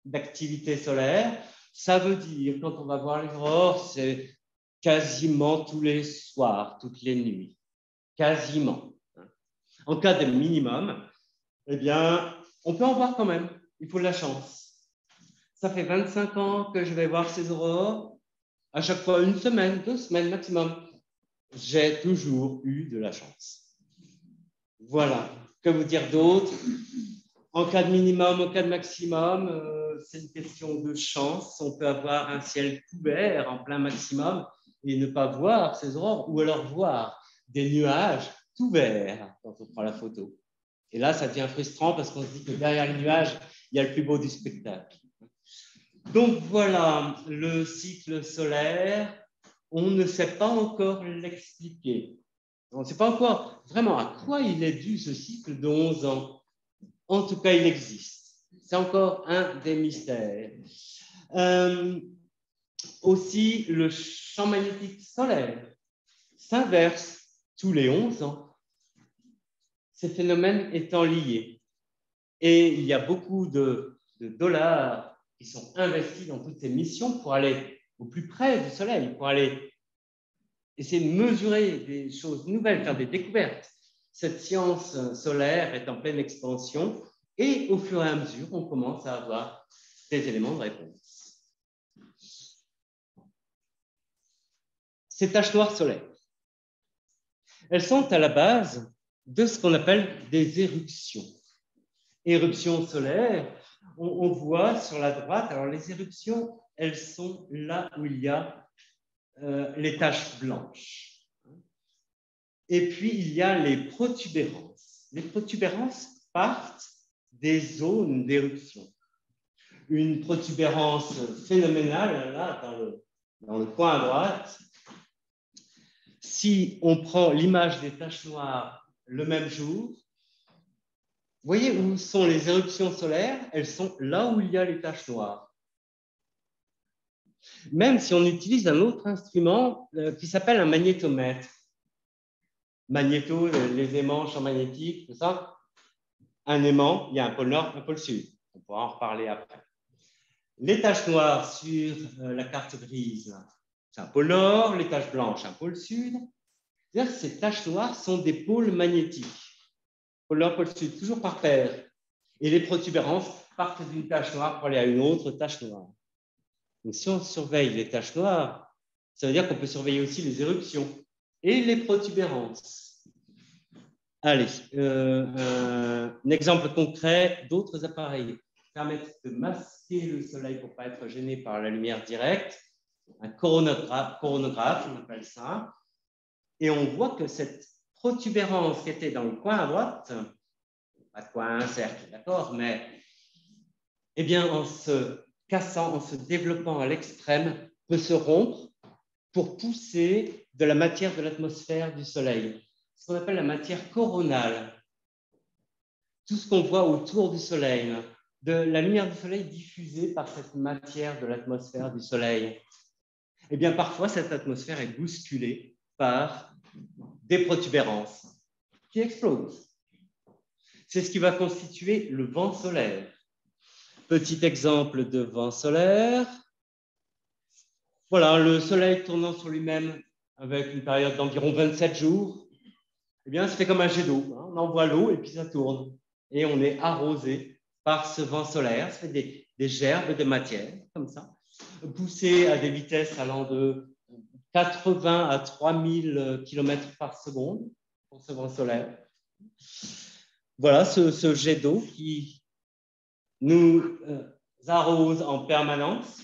d'activité solaire. Ça veut dire, quand on va voir les aurores, c'est quasiment tous les soirs, toutes les nuits. Quasiment. En cas de minimum, eh bien, on peut en voir quand même. Il faut de la chance. Ça fait 25 ans que je vais voir ces aurores. À chaque fois, 1 semaine, 2 semaines maximum. J'ai toujours eu de la chance. Voilà. Que vous dire d'autre? En cas de minimum, en cas de maximum, c'est une question de chance. On peut avoir un ciel couvert en plein maximum et ne pas voir ces aurores, ou alors voir des nuages tout verts quand on prend la photo. Et là, ça devient frustrant parce qu'on se dit que derrière les nuages, il y a le plus beau du spectacle. Donc voilà, le cycle solaire, on ne sait pas encore l'expliquer. On ne sait pas encore vraiment à quoi il est dû ce cycle de 11 ans. En tout cas, il existe. C'est encore un des mystères. Aussi, le champ magnétique solaire s'inverse tous les 11 ans. Ces phénomènes étant liés. Et il y a beaucoup de dollars qui sont investis dans toutes ces missions pour aller au plus près du Soleil, pour aller essayer de mesurer des choses nouvelles, faire des découvertes. Cette science solaire est en pleine expansion et au fur et à mesure, on commence à avoir des éléments de réponse. Ces taches noires solaires, elles sont à la base de ce qu'on appelle des éruptions. Éruptions solaires, on voit sur la droite, alors les éruptions, elles sont là où il y a les taches blanches. Et puis, il y a les protubérances. Les protubérances partent des zones d'éruption. une protubérance phénoménale, là, dans le coin à droite. Si on prend l'image des taches noires le même jour, vous voyez où sont les éruptions solaires? Elles sont là où il y a les taches noires. Même si on utilise un autre instrument qui s'appelle un magnétomètre. Magnéto, les aimants, champ magnétique, tout ça. Un aimant, il y a un pôle nord, un pôle sud. On pourra en reparler après. Les taches noires sur la carte grise, c'est un pôle nord, les taches blanches, un pôle sud. C'est-à-dire que ces taches noires sont des pôles magnétiques. Pôle nord, pôle sud, toujours par paire. Et les protubérances partent d'une tache noire pour aller à une autre tache noire. Donc, si on surveille les taches noires, ça veut dire qu'on peut surveiller aussi les éruptions et les protubérances. Allez, un exemple concret d'autres appareils permettent de masquer le soleil pour ne pas être gêné par la lumière directe. Un coronographe, on appelle ça. Et on voit que cette protubérance qui était dans le coin à droite, pas de coin, un cercle, d'accord, mais eh bien, en se cassant, en se développant à l'extrême, peut se rompre pour pousser de la matière de l'atmosphère du Soleil, ce qu'on appelle la matière coronale. Tout ce qu'on voit autour du Soleil, de la lumière du Soleil diffusée par cette matière de l'atmosphère du Soleil. Eh bien, parfois, cette atmosphère est bousculée par des protubérances qui explosent. C'est ce qui va constituer le vent solaire. Petit exemple de vent solaire. Voilà, le Soleil tournant sur lui-même avec une période d'environ 27 jours, eh bien, ça fait comme un jet d'eau. Hein. On envoie l'eau et puis ça tourne. Et on est arrosé par ce vent solaire. Ça fait des gerbes de matière, comme ça, poussées à des vitesses allant de 80 à 3000 km par seconde pour ce vent solaire. Voilà ce jet d'eau qui nous arrose en permanence.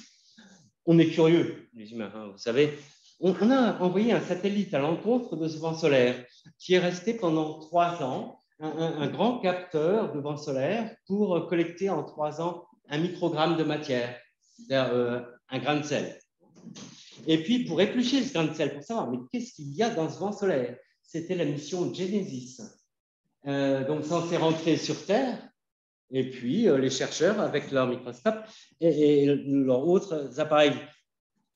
On est curieux, les humains, hein, vous savez. On a envoyé un satellite à l'encontre de ce vent solaire qui est resté pendant 3 ans, un grand capteur de vent solaire pour collecter en 3 ans 1 microgramme de matière, c'est-à-dire un grain de sel. Et puis, pour éplucher ce grain de sel, pour savoir, mais qu'est-ce qu'il y a dans ce vent solaire? C'était la mission Genesis, donc censée rentrer sur Terre. Et puis, les chercheurs, avec leur microscope et leurs autres appareils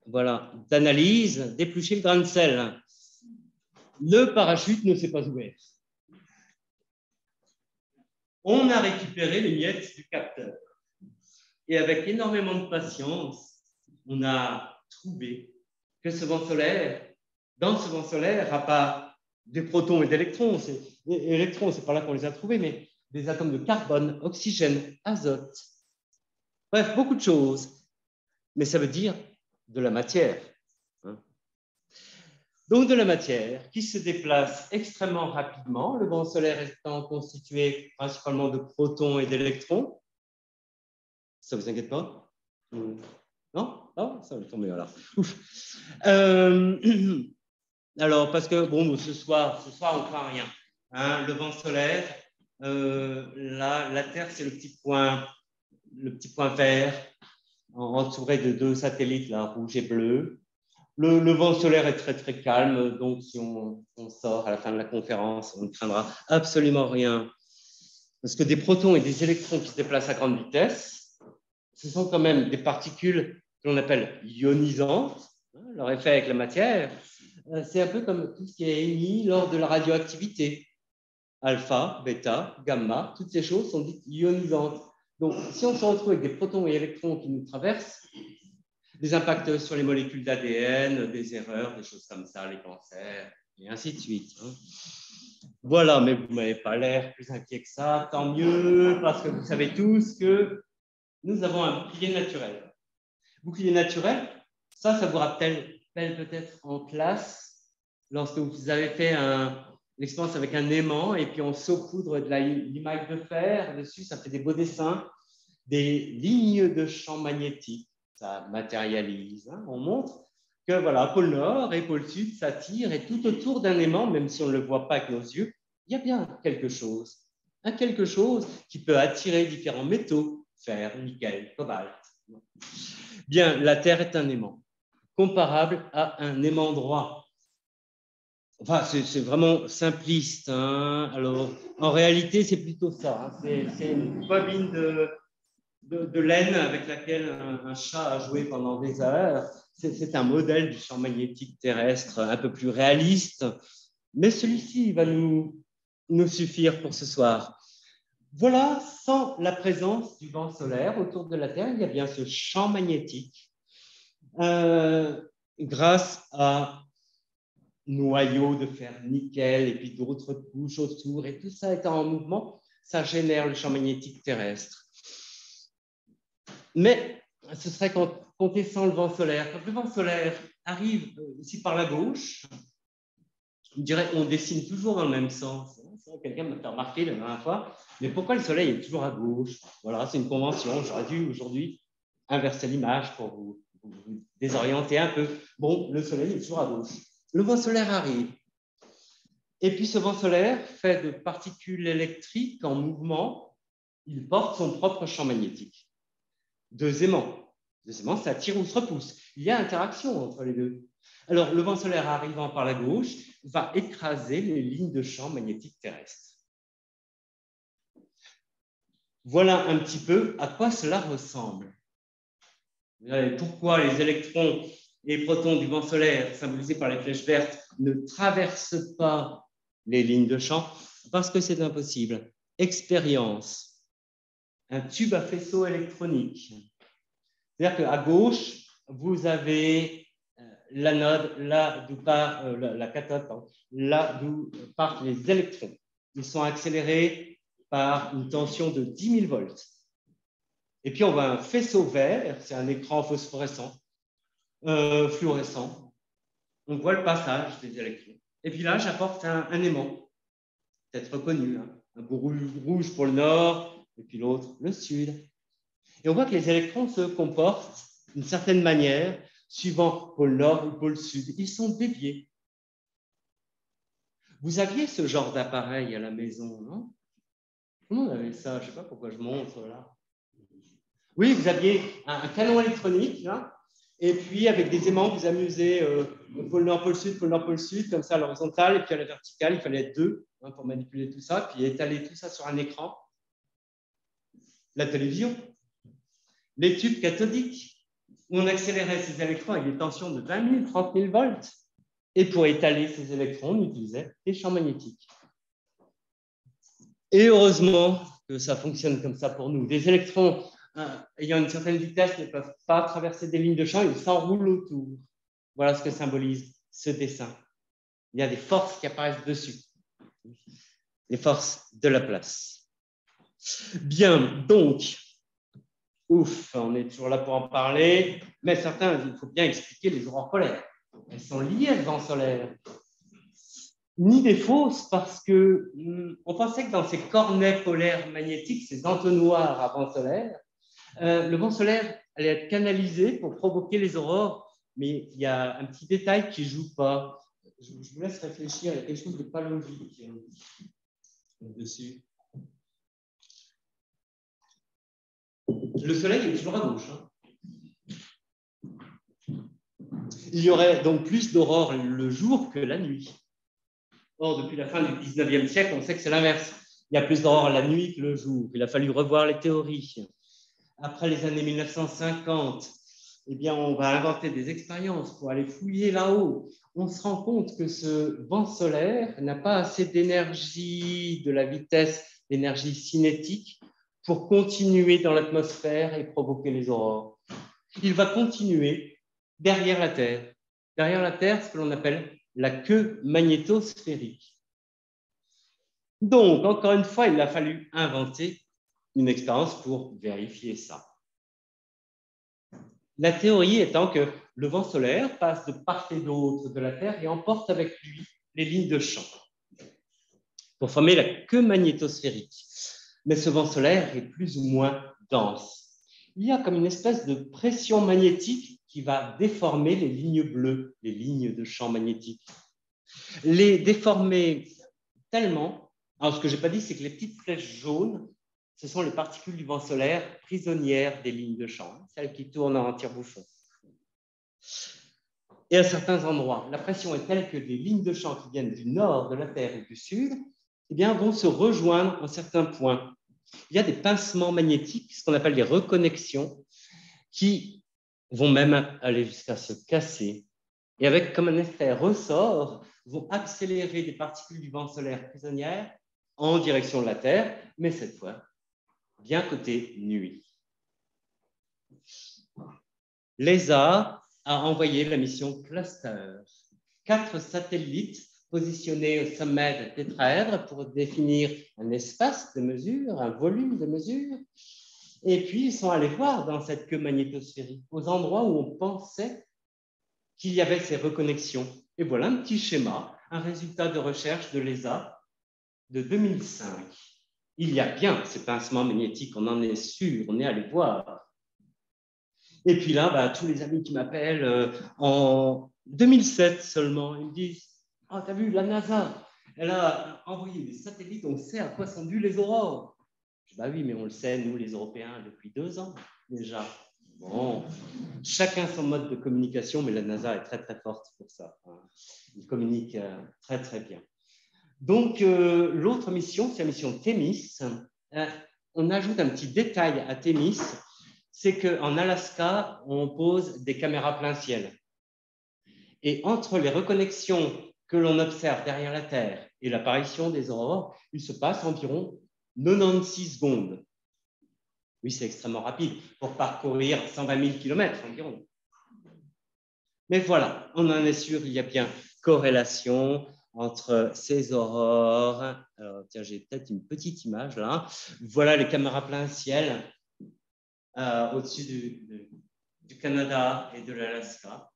voilà, d'analyse, d'éplucher le grain de sel. Le parachute ne s'est pas ouvert. On a récupéré les miettes du capteur. Et avec énormément de patience, on a trouvé que ce vent solaire, dans ce vent solaire, à part des protons et d'électrons, les électrons, c'est pas là qu'on les a trouvés, mais des atomes de carbone, oxygène, azote. Bref, beaucoup de choses. Mais ça veut dire de la matière. Hein. Donc de la matière qui se déplace extrêmement rapidement, le vent solaire étant constitué principalement de protons et d'électrons. Ça vous inquiète pas? Non? Non? Ça va tomber alors. Alors, parce que, bon, ce soir on ne craint rien. Hein, le vent solaire, la Terre, c'est le petit point vert, entouré de 2 satellites, là, rouge et bleu. Le vent solaire est très, très calme, donc si on sort à la fin de la conférence, on ne craindra absolument rien. Parce que des protons et des électrons qui se déplacent à grande vitesse, ce sont quand même des particules que l'on appelle ionisantes. Leur effet avec la matière, c'est un peu comme tout ce qui est émis lors de la radioactivité. Alpha, bêta, gamma, toutes ces choses sont dites ionisantes. Donc, si on se retrouve avec des protons et électrons qui nous traversent, des impacts sur les molécules d'ADN, des erreurs, des choses comme ça, les cancers, et ainsi de suite. Hein. Voilà, mais vous ne m'avez pas l'air plus inquiet que ça, tant mieux, parce que vous savez tous que nous avons un bouclier naturel. Bouclier naturel, ça vous rappelle peut-être en classe, lorsque vous avez fait l'expérience avec un aimant, et puis on saupoudre de l'imaille de fer, dessus, ça fait des beaux dessins, des lignes de champ magnétique. Ça matérialise. Hein. On montre que voilà, pôle nord et pôle sud s'attirent et tout autour d'un aimant, même si on ne le voit pas avec nos yeux, il y a bien quelque chose. Un quelque chose qui peut attirer différents métaux, fer, nickel, cobalt. Bien, la Terre est un aimant, comparable à un aimant droit. Enfin, c'est vraiment simpliste. Hein. Alors, en réalité, c'est plutôt ça. Hein. C'est une bobine de laine avec laquelle un chat a joué pendant des heures. C'est un modèle du champ magnétique terrestre un peu plus réaliste, mais celui-ci va nous suffire pour ce soir. Voilà, sans la présence du vent solaire autour de la Terre, il y a bien ce champ magnétique grâce à noyaux de fer nickel et puis d'autres couches autour, et tout ça étant en mouvement, ça génère le champ magnétique terrestre. Mais ce serait compter sans le vent solaire. Quand le vent solaire arrive ici par la gauche, je dirais on dessine toujours dans le même sens. Quelqu'un m'a fait remarquer la dernière fois, mais pourquoi le soleil est toujours à gauche? Voilà, c'est une convention. J'aurais dû aujourd'hui inverser l'image pour vous désorienter un peu. Bon, le soleil est toujours à gauche. Le vent solaire arrive. Et puis ce vent solaire, fait de particules électriques en mouvement, il porte son propre champ magnétique. Deuxièmement, ça tire ou se repousse. Il y a interaction entre les deux. Alors, le vent solaire arrivant par la gauche va écraser les lignes de champ magnétique terrestre. Voilà un petit peu à quoi cela ressemble. Pourquoi les électrons et les protons du vent solaire, symbolisés par les flèches vertes, ne traversent pas les lignes de champ? Parce que c'est impossible. Expérience. Un tube à faisceau électronique. C'est-à-dire qu'à gauche, vous avez l'anode, là d'où part la cathode, là d'où partent les électrons. Ils sont accélérés par une tension de 10 000 volts. Et puis on voit un faisceau vert, c'est un écran phosphorescent, fluorescent. On voit le passage des électrons. Et puis là, j'apporte un aimant, peut-être reconnu, hein, un bout rouge pour le nord, et puis l'autre le sud. Et on voit que les électrons se comportent d'une certaine manière, suivant pôle nord ou pôle sud. Ils sont déviés. Vous aviez ce genre d'appareil à la maison, non? Comment on avait ça? Je ne sais pas pourquoi je montre là. Oui, vous aviez un canon électronique, là, et puis avec des aimants, vous amusez pôle nord, pôle sud, comme ça à l'horizontale, et puis à la verticale, il fallait être deux hein, pour manipuler tout ça, puis étaler tout ça sur un écran. La télévision. Les tubes cathodiques, où on accélérait ces électrons avec des tensions de 20 000, 30 000 volts. Et pour étaler ces électrons, on utilisait des champs magnétiques. Et heureusement que ça fonctionne comme ça pour nous. Des électrons ayant une certaine vitesse ne peuvent pas traverser des lignes de champ, ils s'enroulent autour. Voilà ce que symbolise ce dessin. Il y a des forces qui apparaissent dessus. Les forces de la place. Bien, donc, ouf, on est toujours là pour en parler, mais certains, il faut bien expliquer les aurores polaires. Elles sont liées au vent solaire. Ni des fausses, parce que on pensait que dans ces cornets polaires magnétiques, ces entonnoirs à vent solaire, le vent solaire allait être canalisé pour provoquer les aurores, mais il y a un petit détail qui ne joue pas. Je vous laisse réfléchir, il y a quelque chose de pas logique dessus. Le soleil est toujours à gauche. Hein. Il y aurait donc plus d'aurores le jour que la nuit. Or, depuis la fin du 19e siècle, on sait que c'est l'inverse. Il y a plus d'aurores la nuit que le jour. Il a fallu revoir les théories. Après les années 1950, eh bien, on va inventer des expériences pour aller fouiller là-haut. On se rend compte que ce vent solaire n'a pas assez d'énergie, de la vitesse, d'énergie cinétique pour continuer dans l'atmosphère et provoquer les aurores. Il va continuer derrière la Terre. Derrière la Terre, ce que l'on appelle la queue magnétosphérique. Donc, encore une fois, il a fallu inventer une expérience pour vérifier ça. La théorie étant que le vent solaire passe de part et d'autre de la Terre et emporte avec lui les lignes de champ pour former la queue magnétosphérique. Mais ce vent solaire est plus ou moins dense. Il y a comme une espèce de pression magnétique qui va déformer les lignes bleues, les lignes de champ magnétique. Les déformer tellement. Alors, ce que je n'ai pas dit, c'est que les petites flèches jaunes ce sont les particules du vent solaire prisonnières des lignes de champ, celles qui tournent en tire-bouchon. Et à certains endroits, la pression est telle que les lignes de champ qui viennent du nord de la Terre et du sud eh bien, vont se rejoindre en certains points. Il y a des pincements magnétiques, ce qu'on appelle des reconnexions, qui vont même aller jusqu'à se casser. Et avec comme un effet ressort, vont accélérer des particules du vent solaire prisonnières en direction de la Terre, mais cette fois, bien côté nuit. L'ESA a envoyé la mission Cluster, 4 satellites positionnés au sommet des tétraèdres pour définir un espace de mesure, un volume de mesure. Et puis, ils sont allés voir dans cette queue magnétosphérique, aux endroits où on pensait qu'il y avait ces reconnexions. Et voilà un petit schéma, un résultat de recherche de l'ESA de 2005. Il y a bien ces pincements magnétiques, on en est sûr, on est allé voir. Et puis là, tous les amis qui m'appellent en 2007 seulement, ils me disent « Ah, t'as vu, la NASA, elle a envoyé des satellites, on sait à quoi sont dues les aurores. » Je dis « Bah oui, mais on le sait, nous les Européens, depuis 2 ans déjà. » Bon, chacun son mode de communication, mais la NASA est très très forte pour ça. Ils communiquent très très bien. Donc, l'autre mission, c'est la mission Thémis. On ajoute un petit détail à Thémis, c'est qu'en Alaska, on pose des caméras plein ciel. Et entre les reconnexions que l'on observe derrière la Terre et l'apparition des aurores, il se passe environ 96 secondes. Oui, c'est extrêmement rapide pour parcourir 120 000 km environ. Mais voilà, on en est sûr, il y a bien corrélation entre ces aurores. Alors, tiens, j'ai peut-être une petite image là. Voilà les caméras plein ciel au-dessus du Canada et de l'Alaska,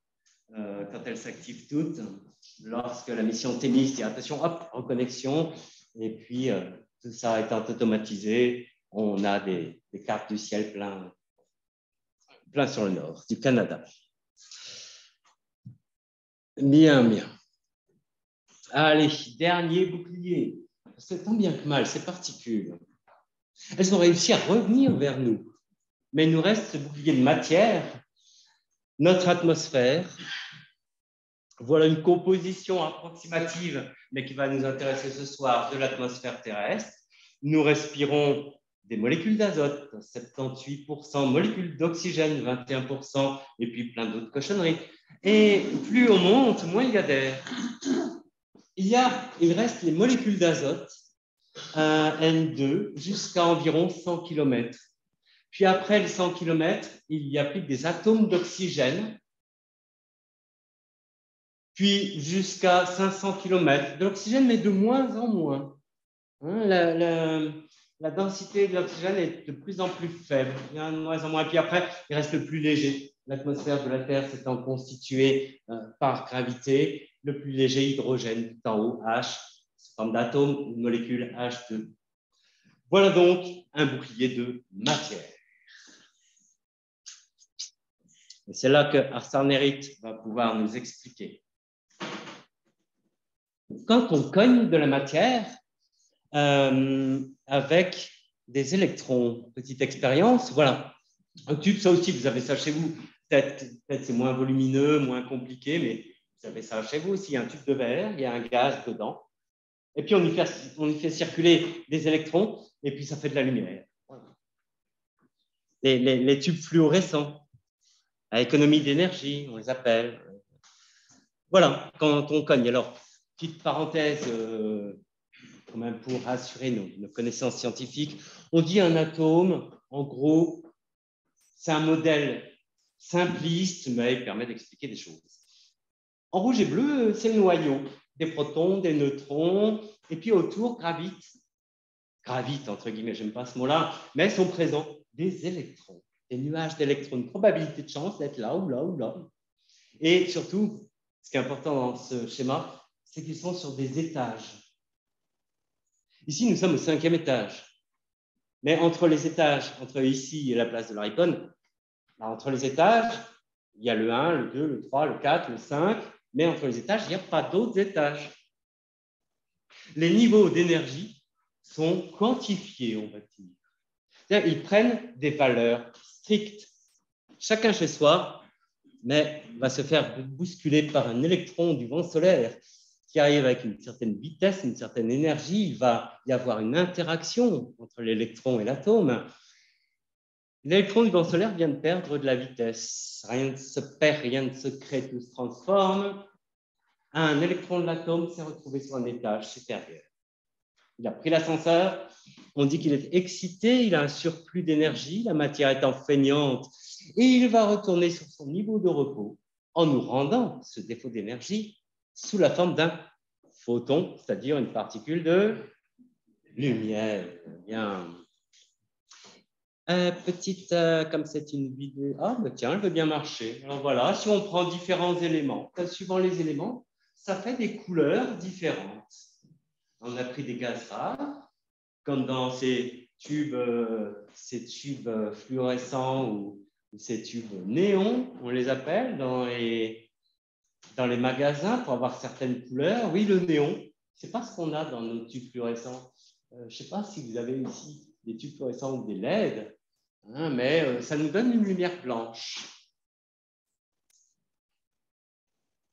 quand elles s'activent toutes, lorsque la mission Thémis dit attention, hop, reconnexion, et puis tout ça étant automatisé, on a des cartes du ciel plein sur le nord du Canada. Bien, bien. Allez, dernier bouclier. C'est tant bien que mal, ces particules. Elles ont réussi à revenir vers nous. Mais il nous reste ce bouclier de matière, notre atmosphère. Voilà une composition approximative, mais qui va nous intéresser ce soir, de l'atmosphère terrestre. Nous respirons des molécules d'azote, 78%, molécules d'oxygène, 21%, et puis plein d'autres cochonneries. Et plus on monte, moins il y a d'air. Il reste les molécules d'azote, N2, jusqu'à environ 100 km. Puis après les 100 km, il n'y a plus que des atomes d'oxygène, puis jusqu'à 500 km. De l'oxygène, mais de moins en moins. La densité de l'oxygène est de plus en plus faible. Il y en a de moins en moins. Puis après, il reste le plus léger. L'atmosphère de la Terre s'étant constituée par gravité, le plus léger hydrogène, tout en haut, H, sous forme d'atome, une molécule H2. Voilà donc un bouclier de matière. Et c'est là que Arsène Nerit va pouvoir nous expliquer. Quand on cogne de la matière avec des électrons, petite expérience, voilà. Un tube, ça aussi, vous avez ça chez vous. Peut-être c'est moins volumineux, moins compliqué, mais vous avez ça chez vous aussi. Un tube de verre, il y a un gaz dedans. Et puis, on y fait circuler des électrons, et puis ça fait de la lumière. Voilà. Les tubes fluorescents, à économie d'énergie, on les appelle. Voilà, quand on cogne. Alors, petite parenthèse, quand même pour rassurer nos connaissances scientifiques, on dit un atome, en gros, c'est un modèle simpliste, mais il permet d'expliquer des choses. En rouge et bleu, c'est le noyau, des protons, des neutrons, et puis autour gravitent entre guillemets, j'aime pas ce mot-là, mais sont présents des électrons, des nuages d'électrons, une probabilité de chance d'être là ou là ou là. Et surtout, ce qui est important dans ce schéma, c'est qu'ils sont sur des étages. Ici, nous sommes au 5e étage. Mais entre les étages, entre ici et la place de la Riponne, entre les étages, il y a le 1, le 2, le 3, le 4, le 5, mais entre les étages, il n'y a pas d'autres étages. Les niveaux d'énergie sont quantifiés, on va dire. Ils prennent des valeurs strictes. Chacun chez soi, mais va se faire bousculer par un électron du vent solaire qui arrive avec une certaine vitesse, une certaine énergie. Il va y avoir une interaction entre l'électron et l'atome. L'électron du vent solaire vient de perdre de la vitesse. Rien ne se perd, rien ne se crée, tout se transforme. Un électron de l'atome s'est retrouvé sur un étage supérieur. Il a pris l'ascenseur, on dit qu'il est excité, il a un surplus d'énergie, la matière étant feignante, et il va retourner sur son niveau de repos en nous rendant ce défaut d'énergie sous la forme d'un photon, c'est-à-dire une particule de lumière. Bien. Comme c'est une vidéo, ah ben tiens, elle veut bien marcher. Alors voilà, si on prend différents éléments, suivant les éléments, ça fait des couleurs différentes. On a pris des gaz rares, comme dans ces tubes fluorescents ou ces tubes néons, on les appelle dans les magasins pour avoir certaines couleurs. Oui, le néon, c'est pas ce qu'on a dans nos tubes fluorescents. Je ne sais pas si vous avez ici des tubes fluorescents ou des LED, hein, mais ça nous donne une lumière blanche.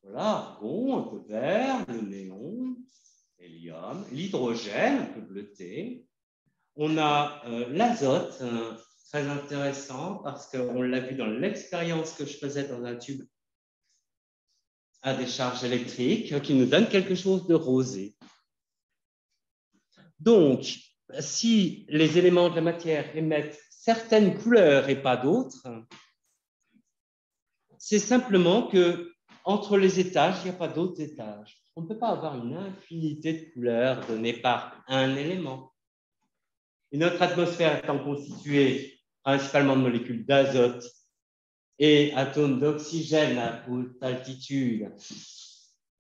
Voilà, argon, un peu vert, le néon, hélium, l'hydrogène, un peu bleuté. On a l'azote, très intéressant parce qu'on l'a vu dans l'expérience que je faisais dans un tube à décharge électrique qui nous donne quelque chose de rosé. Donc, si les éléments de la matière émettent certaines couleurs et pas d'autres, c'est simplement que entre les étages, il n'y a pas d'autres étages. On ne peut pas avoir une infinité de couleurs données par un élément. Et notre atmosphère étant constituée principalement de molécules d'azote et atomes d'oxygène à haute altitude,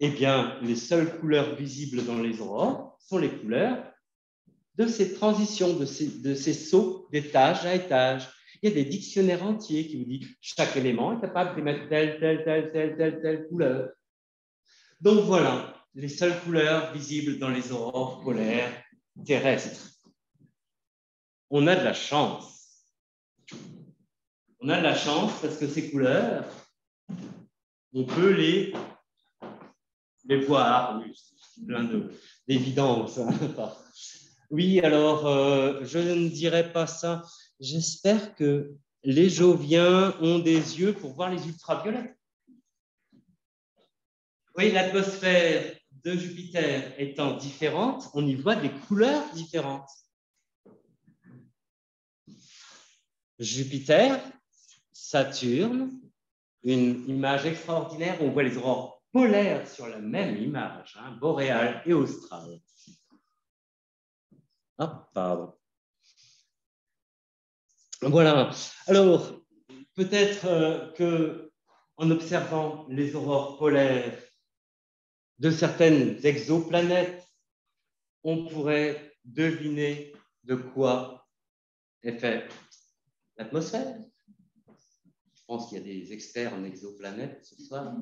eh bien, les seules couleurs visibles dans les aurores sont les couleurs de ces transitions, de ces sauts d'étage à étage. Il y a des dictionnaires entiers qui vous disent que chaque élément est capable d'émettre telle couleur. Donc voilà, les seules couleurs visibles dans les aurores polaires terrestres. On a de la chance. On a de la chance parce que ces couleurs, on peut les voir. Oui, c'est plein d'évidence. Oui, alors, je ne dirais pas ça. J'espère que les Joviens ont des yeux pour voir les ultraviolets. Oui, l'atmosphère de Jupiter étant différente, on y voit des couleurs différentes. Jupiter, Saturne, une image extraordinaire où on voit les aurores polaires sur la même image, hein, boréale et australe. Ah, pardon. Voilà. Alors, peut-être qu'en observant les aurores polaires de certaines exoplanètes, on pourrait deviner de quoi est faite l'atmosphère. Je pense qu'il y a des experts en exoplanètes ce soir.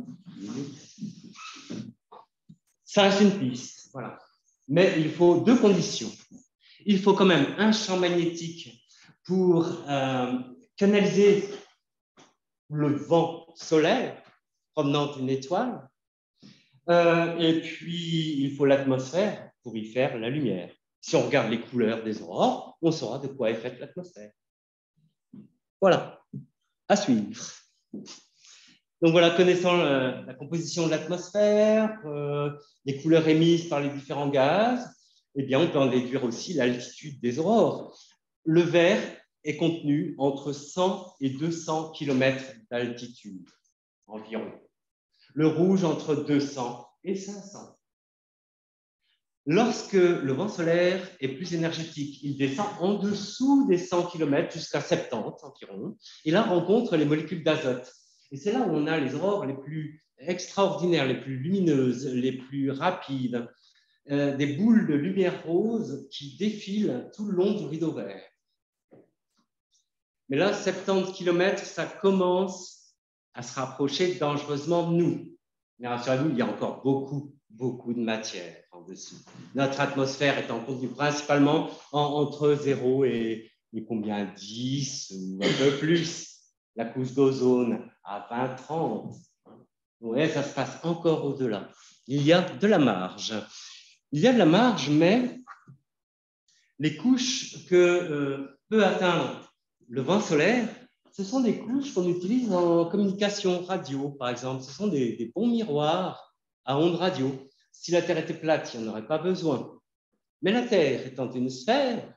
Ça reste une piste, voilà. Mais il faut deux conditions. Il faut quand même un champ magnétique pour canaliser le vent solaire provenant d'une étoile. Et puis, il faut l'atmosphère pour y faire la lumière. Si on regarde les couleurs des aurores, on saura de quoi est faite l'atmosphère. Voilà, à suivre. Donc voilà, connaissant la composition de l'atmosphère, les couleurs émises par les différents gaz, eh bien, on peut en déduire aussi l'altitude des aurores. Le vert est contenu entre 100 et 200 km d'altitude environ. Le rouge entre 200 et 500. Lorsque le vent solaire est plus énergétique, il descend en dessous des 100 km jusqu'à 70 environ, et là rencontre les molécules d'azote. Et c'est là où on a les aurores les plus extraordinaires, les plus lumineuses, les plus rapides, des boules de lumière rose qui défilent tout le long du rideau vert. Mais là, 70 km, ça commence à se rapprocher dangereusement de nous. Mais rassurez-vous, il y a encore beaucoup de matière en dessous. Notre atmosphère étant contenue principalement entre 0 et et combien 10 ou un peu plus. La couche d'ozone à 20-30. Ouais, ça se passe encore au-delà. Il y a de la marge. Il y a de la marge, mais les couches que peut atteindre le vent solaire, ce sont des couches qu'on utilise en communication radio, par exemple. Ce sont des bons miroirs à ondes radio. Si la Terre était plate, il n'y en aurait pas besoin. Mais la Terre étant une sphère,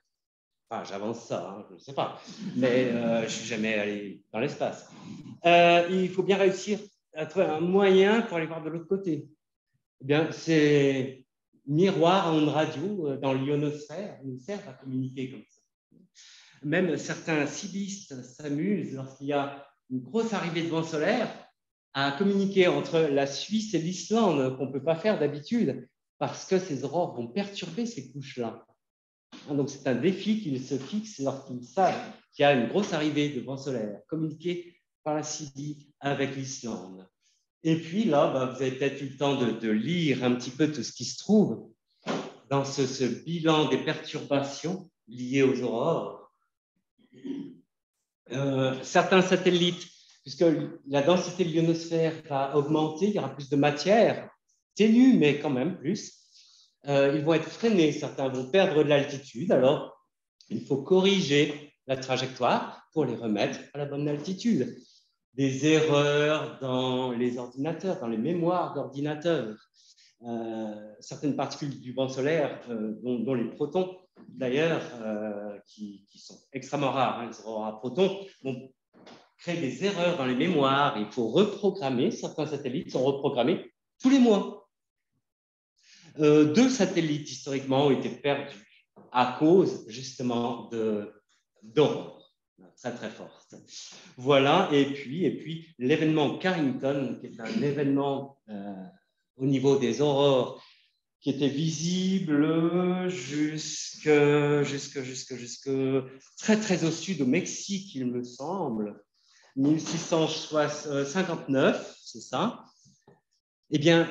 enfin, j'avance ça, hein, je ne sais pas, mais je ne suis jamais allé dans l'espace. Il faut bien réussir à trouver un moyen pour aller voir de l'autre côté. Eh bien, ces miroirs à ondes radio dans l'ionosphère nous servent à communiquer comme ça. Même certains cibistes s'amusent, lorsqu'il y a une grosse arrivée de vent solaire, à communiquer entre la Suisse et l'Islande, qu'on ne peut pas faire d'habitude, parce que ces aurores vont perturber ces couches-là. Donc, c'est un défi qu'ils se fixent lorsqu'ils savent qu'il y a une grosse arrivée de vent solaire, communiquer par la Sibie avec l'Islande. Et puis là, vous avez peut-être eu le temps de lire un petit peu tout ce qui se trouve dans ce bilan des perturbations liées aux aurores. Certains satellites, puisque la densité de l'ionosphère va augmenter, il y aura plus de matière, ténue, mais quand même plus. Ils vont être freinés, certains vont perdre de l'altitude, alors il faut corriger la trajectoire pour les remettre à la bonne altitude. Des erreurs dans les ordinateurs, dans les mémoires d'ordinateurs, certaines particules du vent solaire, dont les protons, d'ailleurs, qui sont extrêmement rares, les aurores à protons, vont créer des erreurs dans les mémoires. Il faut reprogrammer, certains satellites sont reprogrammés tous les mois. 2 satellites, historiquement, ont été perdus à cause, justement, d'aurores très, très fortes. Voilà, et puis l'événement Carrington, qui est un événement au niveau des aurores qui était visible jusque très, très au sud, au Mexique, il me semble, 1659, c'est ça. Eh bien,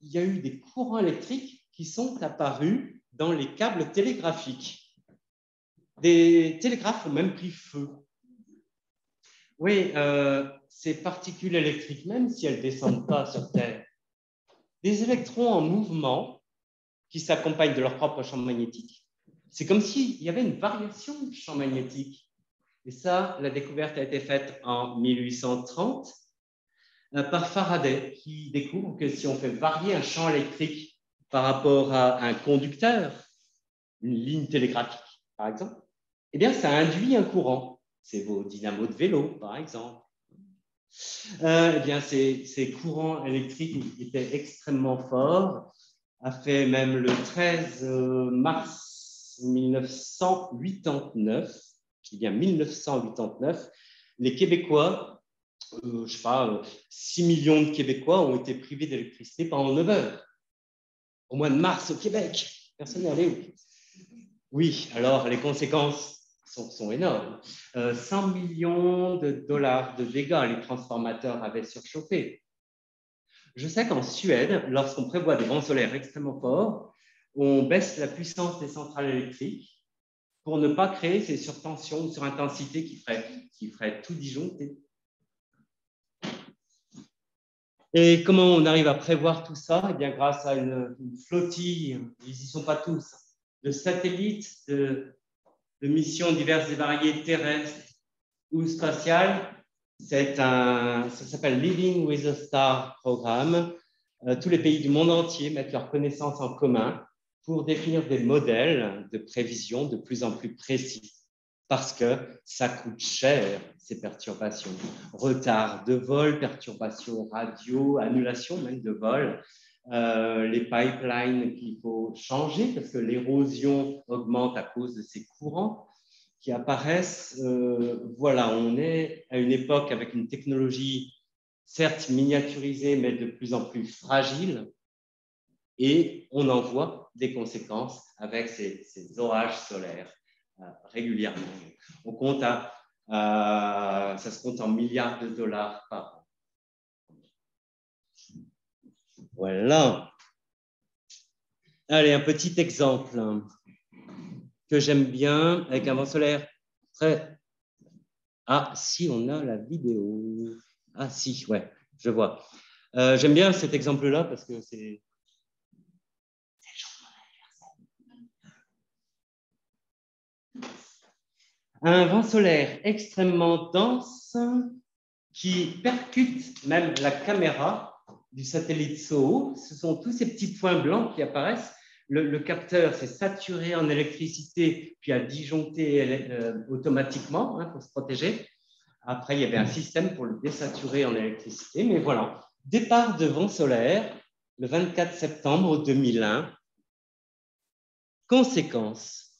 il y a eu des courants électriques qui sont apparus dans les câbles télégraphiques. Des télégraphes ont même pris feu. Oui, ces particules électriques, même si elles ne descendent pas sur Terre, des électrons en mouvement qui s'accompagnent de leur propre champ magnétique, c'est comme s'il y avait une variation du champ magnétique. Et ça, la découverte a été faite en 1830 par Faraday, qui découvre que si on fait varier un champ électrique par rapport à un conducteur, une ligne télégraphique, par exemple, eh bien, ça induit un courant. C'est vos dynamos de vélo, par exemple. Eh bien, ces courants électriques étaient extrêmement forts. A fait même le 13 mars 1989, je dis bien 1989, les Québécois, je ne sais pas, 6 millions de Québécois ont été privés d'électricité pendant 9 heures. Au mois de mars au Québec, personne n'est allé. Oui, alors les conséquences sont énormes. 100 millions de dollars de dégâts, les transformateurs avaient surchauffé. Je sais qu'en Suède, lorsqu'on prévoit des vents solaires extrêmement forts, on baisse la puissance des centrales électriques pour ne pas créer ces surtensions ou surintensités qui feraient tout disjoncter. Et comment on arrive à prévoir tout ça? Eh bien, grâce à une flottille, ils n'y sont pas tous, de satellites, de missions diverses et variées terrestres ou spatiales. Ça s'appelle Living with a Star Programme. Tous les pays du monde entier mettent leurs connaissances en commun pour définir des modèles de prévision de plus en plus précis, parce que ça coûte cher, ces perturbations. Retard de vol, perturbations radio, annulation même de vol, les pipelines qu'il faut changer parce que l'érosion augmente à cause de ces courants qui apparaissent. Voilà, on est à une époque avec une technologie certes miniaturisée, mais de plus en plus fragile, et on en voit des conséquences avec ces orages solaires régulièrement. On compte ça se compte en milliards de dollars par an. Voilà. Allez, un petit exemple que j'aime bien avec un vent solaire très... Ah, si, on a la vidéo. Ah, si, ouais, je vois. J'aime bien cet exemple-là parce que c'est... Un vent solaire extrêmement dense qui percute même la caméra du satellite SOHO. Ce sont tous ces petits points blancs qui apparaissent. Le capteur s'est saturé en électricité, puis a disjoncté automatiquement pour se protéger. Après, il y avait un système pour le désaturer en électricité. Mais voilà, départ de vent solaire le 24 septembre 2001. Conséquence,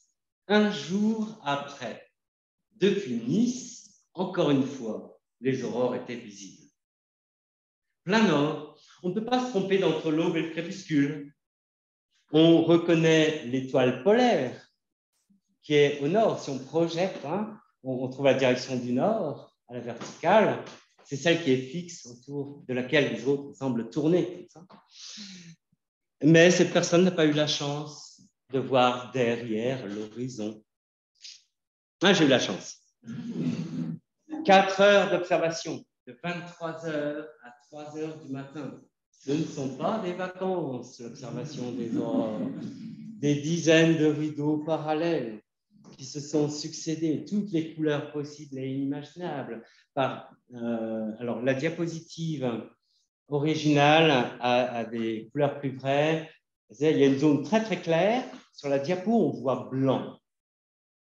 un jour après, depuis Nice, encore une fois, les aurores étaient visibles. Plein nord, on ne peut pas se tromper d'entre l'aube et le crépuscule. On reconnaît l'étoile polaire qui est au nord. Si on projette, on trouve la direction du nord à la verticale. C'est celle qui est fixe autour de laquelle les autres semblent tourner. Mais cette personne n'a pas eu la chance de voir derrière l'horizon. Ah, j'ai eu la chance. 4 heures d'observation, de 23 heures à 3 heures du matin. Ce ne sont pas des vacances, l'observation des aurores. Des dizaines de rideaux parallèles qui se sont succédés, toutes les couleurs possibles et inimaginables. Alors, la diapositive originale a des couleurs plus vraies. Il y a une zone très, très claire. Sur la diapo, on voit blanc.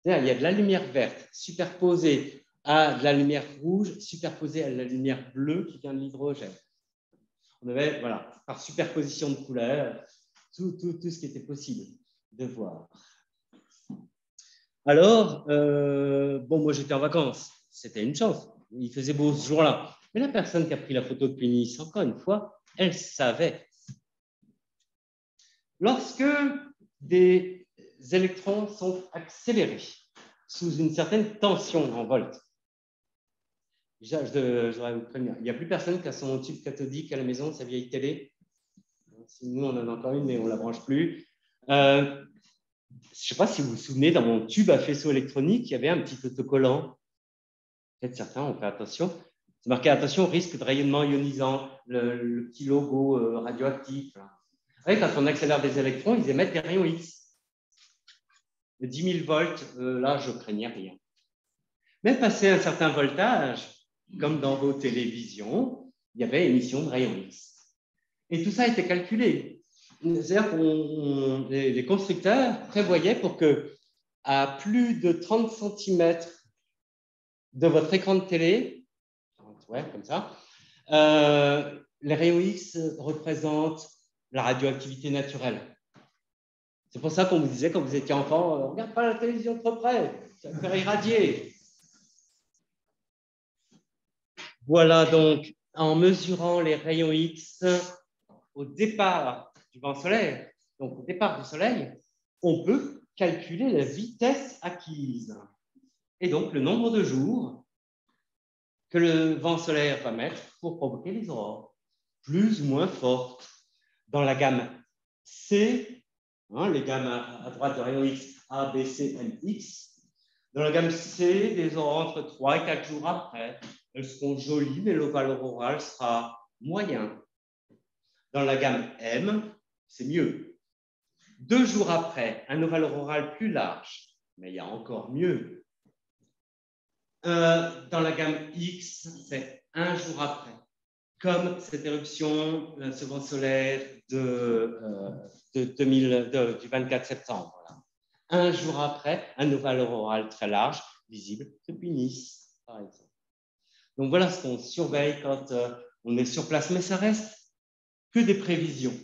Il y a de la lumière verte superposée à de la lumière rouge, superposée à la lumière bleue qui vient de l'hydrogène. On avait, voilà, par superposition de couleurs, tout ce qui était possible de voir. Alors, bon, moi j'étais en vacances, c'était une chance, il faisait beau ce jour-là. Mais la personne qui a pris la photo depuis Nice, encore une fois, elle savait. Lorsque des électrons sont accélérés sous une certaine tension en volts, déjà, je devrais vous prévenir, il n'y a plus personne qui a son tube cathodique à la maison, sa vieille télé. Nous, on en a encore une, mais on ne la branche plus. Je ne sais pas si vous vous souvenez, dans mon tube à faisceau électronique, il y avait un petit autocollant. Peut-être certains ont fait attention. C'est marqué « Attention, risque de rayonnement ionisant », le petit logo radioactif. Quand on accélère des électrons, ils émettent des rayons X. De 10 000 volts, là, je ne craignais rien. Mais passé un certain voltage, comme dans vos télévisions, il y avait émission de rayons X. Et tout ça a été calculé. C'est-à-dire que les constructeurs prévoyaient pour que, à plus de 30 cm de votre écran de télé, ouais, comme ça, les rayons X représentent la radioactivité naturelle. C'est pour ça qu'on vous disait quand vous étiez enfant, regarde pas la télévision trop près, ça va faire irradier. Voilà donc, en mesurant les rayons X au départ du vent solaire, donc au départ du Soleil, on peut calculer la vitesse acquise et donc le nombre de jours que le vent solaire va mettre pour provoquer les aurores, plus ou moins fortes. Dans la gamme C, les gammes à droite de rayons X, A, B, C, M, X, dans la gamme C, des aurores entre 3 et 4 jours après, elles seront jolies, mais l'ovale auroral sera moyen. Dans la gamme M, c'est mieux. 2 jours après, un ovale auroral plus large, mais il y a encore mieux. Dans la gamme X, c'est 1 jour après. Comme cette éruption, ce vent solaire du 24 septembre. Voilà. 1 jour après, un ovale auroral très large, visible depuis Nice, par exemple. Donc voilà ce qu'on surveille quand on est sur place, mais ça reste que des prévisions.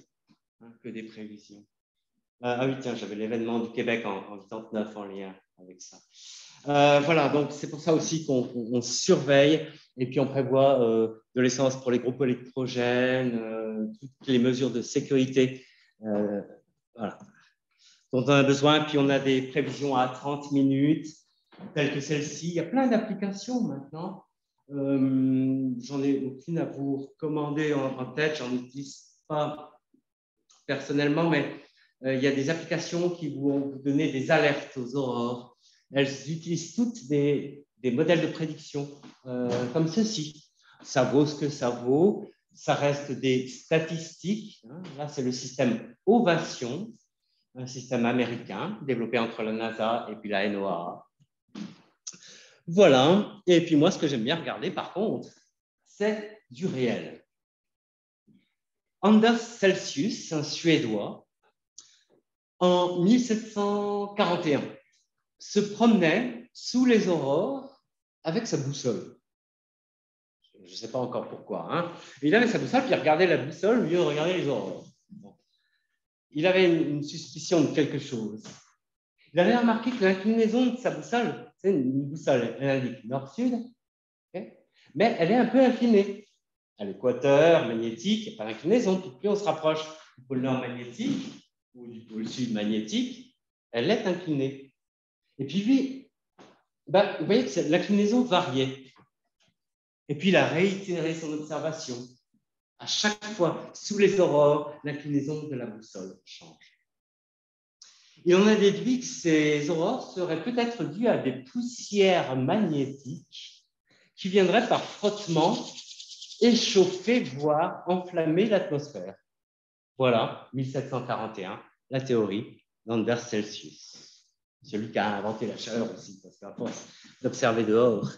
Que des prévisions. Ah oui, tiens, j'avais l'événement du Québec en 89 en lien avec ça. Voilà, donc c'est pour ça aussi qu'on surveille et puis on prévoit de l'essence pour les groupes électrogènes, toutes les mesures de sécurité voilà, dont on a besoin. Puis on a des prévisions à 30 minutes, telles que celle-ci. Il y a plein d'applications maintenant. J'en ai aucune à vous recommander en tête, j'en utilise pas personnellement, mais il y a des applications qui vont vous donner des alertes aux aurores. elles utilisent toutes des modèles de prédiction comme ceci. Ça vaut ce que ça vaut, ça reste des statistiques. Hein. Là, c'est le système Ovation, un système américain développé entre la NASA et puis la NOAA. Voilà. Et puis moi, ce que j'aime bien regarder, par contre, c'est du réel. Anders Celsius, un Suédois, en 1741, se promenait sous les aurores avec sa boussole. Je ne sais pas encore pourquoi. Hein. Il avait sa boussole, puis il regardait la boussole au lieu de regarder les aurores. Bon. Il avait une suspicion de quelque chose. Il avait remarqué que l'inclinaison de sa boussole, c'est une boussole, elle indique nord-sud, okay, mais elle est un peu inclinée. À l'équateur magnétique, il n'y a pas d'inclinaison. Plus on se rapproche du pôle nord magnétique ou du pôle sud magnétique, elle est inclinée. Et puis lui, vous voyez que l'inclinaison variait. Et puis il a réitéré son observation. À chaque fois, sous les aurores, l'inclinaison de la boussole change. Et on a déduit que ces aurores seraient peut-être dues à des poussières magnétiques qui viendraient par frottement échauffer, voire enflammer l'atmosphère. Voilà, 1741, la théorie d'Anders Celsius. Celui qui a inventé la chaleur aussi, parce qu'à force d'observer dehors.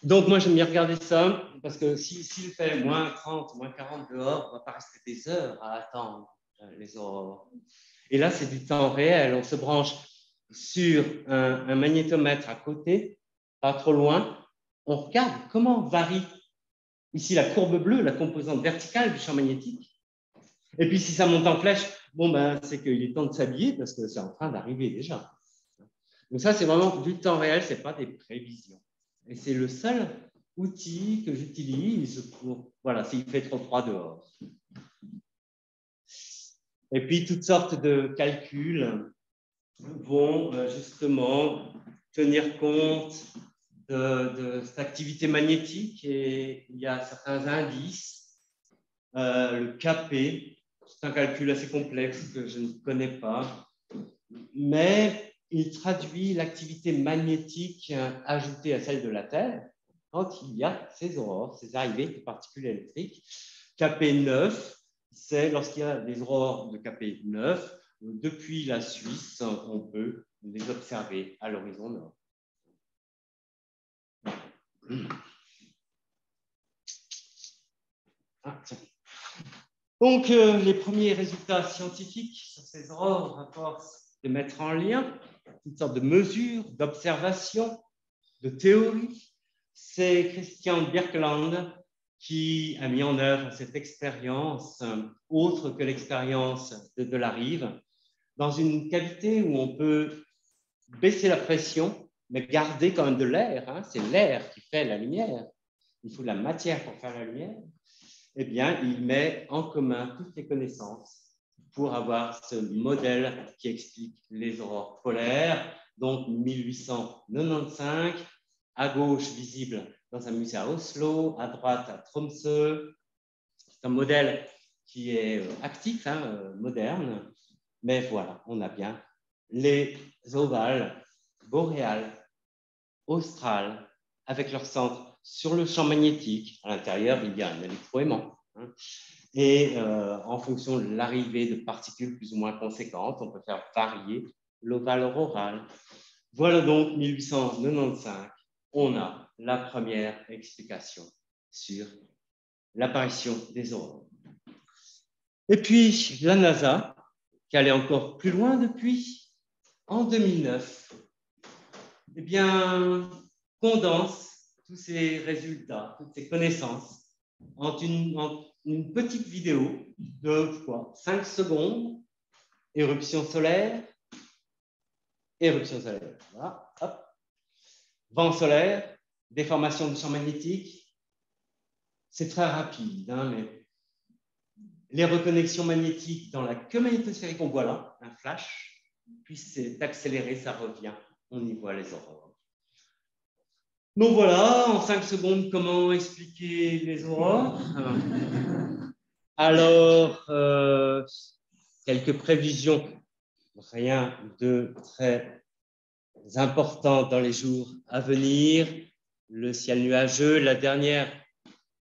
Donc, moi, j'aime bien regarder ça, parce que s'il fait moins 30, moins 40 dehors, on ne va pas rester des heures à attendre les aurores. Et là, c'est du temps réel. On se branche sur un magnétomètre à côté, pas trop loin. On regarde comment varie ici la courbe bleue, la composante verticale du champ magnétique. Et puis, si ça monte en flèche, c'est qu'il est temps de s'habiller parce que c'est en train d'arriver déjà. Donc ça, c'est vraiment du temps réel, ce n'est pas des prévisions. Et c'est le seul outil que j'utilise pour, voilà, s'il fait trop froid dehors. Et puis, toutes sortes de calculs vont justement tenir compte de cette activité magnétique et il y a certains indices. Le KP, c'est un calcul assez complexe que je ne connais pas, mais il traduit l'activité magnétique ajoutée à celle de la Terre quand il y a ces aurores, ces arrivées de particules électriques. KP9, c'est lorsqu'il y a des aurores de KP9, depuis la Suisse, on peut les observer à l'horizon nord. Donc, les premiers résultats scientifiques sur ces aurores à force de mettre en lien toutes sortes de mesures, d'observations, de théories, c'est Christian Birkeland qui a mis en œuvre cette expérience, autre que l'expérience de la rive, dans une cavité où on peut baisser la pression, mais garder quand même de l'air. Hein, c'est l'air qui fait la lumière. Il faut de la matière pour faire la lumière. Eh bien, il met en commun toutes les connaissances pour avoir ce modèle qui explique les aurores polaires. Donc, 1895, à gauche, visible dans un musée à Oslo, à droite, à Tromsø. C'est un modèle qui est actif, hein, moderne. Mais voilà, on a bien les ovales boréales, australes, avec leur centre sur le champ magnétique. À l'intérieur, il y a un électroaimant. Hein. Et en fonction de l'arrivée de particules plus ou moins conséquentes, on peut faire varier l'ovale auroral. Voilà donc 1895, on a la première explication sur l'apparition des aurores. Et puis la NASA, qui allait encore plus loin depuis, en 2009, eh bien, condense tous ces résultats, toutes ces connaissances en une petite vidéo de 5 secondes, éruption solaire, voilà, hop, vent solaire, déformation du champ magnétique. C'est très rapide, hein, mais les reconnexions magnétiques dans la queue magnétosphérique, on voit là un flash, puis c'est accéléré, ça revient, on y voit les aurores. Donc voilà, en 5 secondes, comment expliquer les aurores? Alors, quelques prévisions, rien de très importantes dans les jours à venir. Le ciel nuageux, la dernière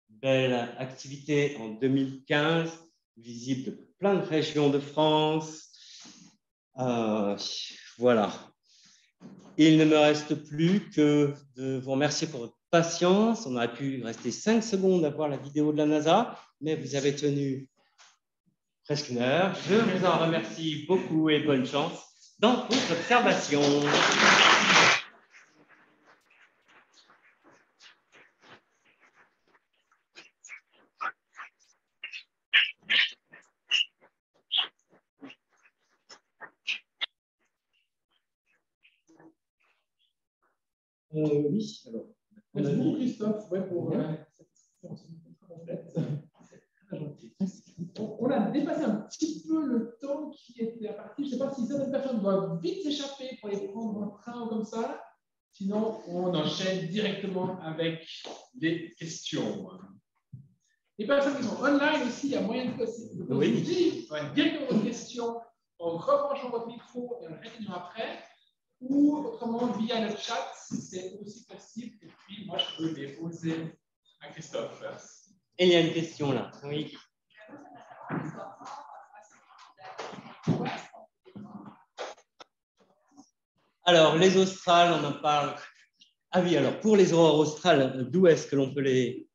belle activité en 2015, visible de plein de régions de France. Voilà. Il ne me reste plus que de vous remercier pour votre patience. On aurait pu rester 5 secondes à voir la vidéo de la NASA, mais vous avez tenu presque 1 heure. Je vous en remercie beaucoup et bonne chance dans vos observations. Oui, alors. Merci beaucoup, Christophe, pour cette présentation complète. On a dépassé un petit peu le temps qui était imparti. Je ne sais pas si certaines personnes doivent vite s'échapper pour aller prendre un train ou comme ça. Sinon, on enchaîne directement avec les questions. Les personnes qui sont online aussi, il y a moyen de poser directement vos questions en rebranchant votre micro et en le réunion après. Ou autrement, via le chat, c'est aussi possible. Et puis, moi, je peux les poser à Christophe. Et il y a une question là. Oui. Alors, les australes, on en parle. Ah oui, alors pour les aurores australes, d'où est-ce que l'on peut les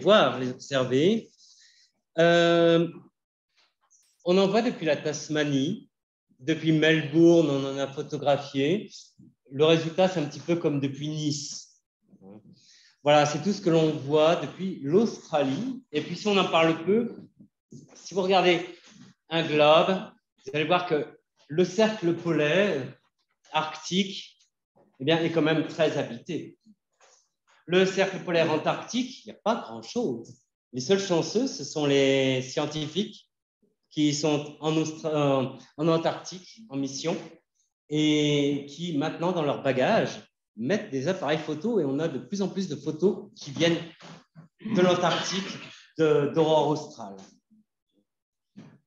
voir, les observer? On en voit depuis la Tasmanie, depuis Melbourne, on en a photographié. Le résultat, c'est un petit peu comme depuis Nice. Voilà, c'est tout ce que l'on voit depuis l'Australie. Et puis, si on en parle peu, si vous regardez un globe, vous allez voir que le cercle polaire arctique est quand même très habité. Le cercle polaire antarctique, il n'y a pas grand-chose. Les seuls chanceux, ce sont les scientifiques qui sont en Antarctique, en mission, et qui, maintenant, dans leur bagage, mettent des appareils photo, et on a de plus en plus de photos qui viennent de l'Antarctique, d'aurore australe.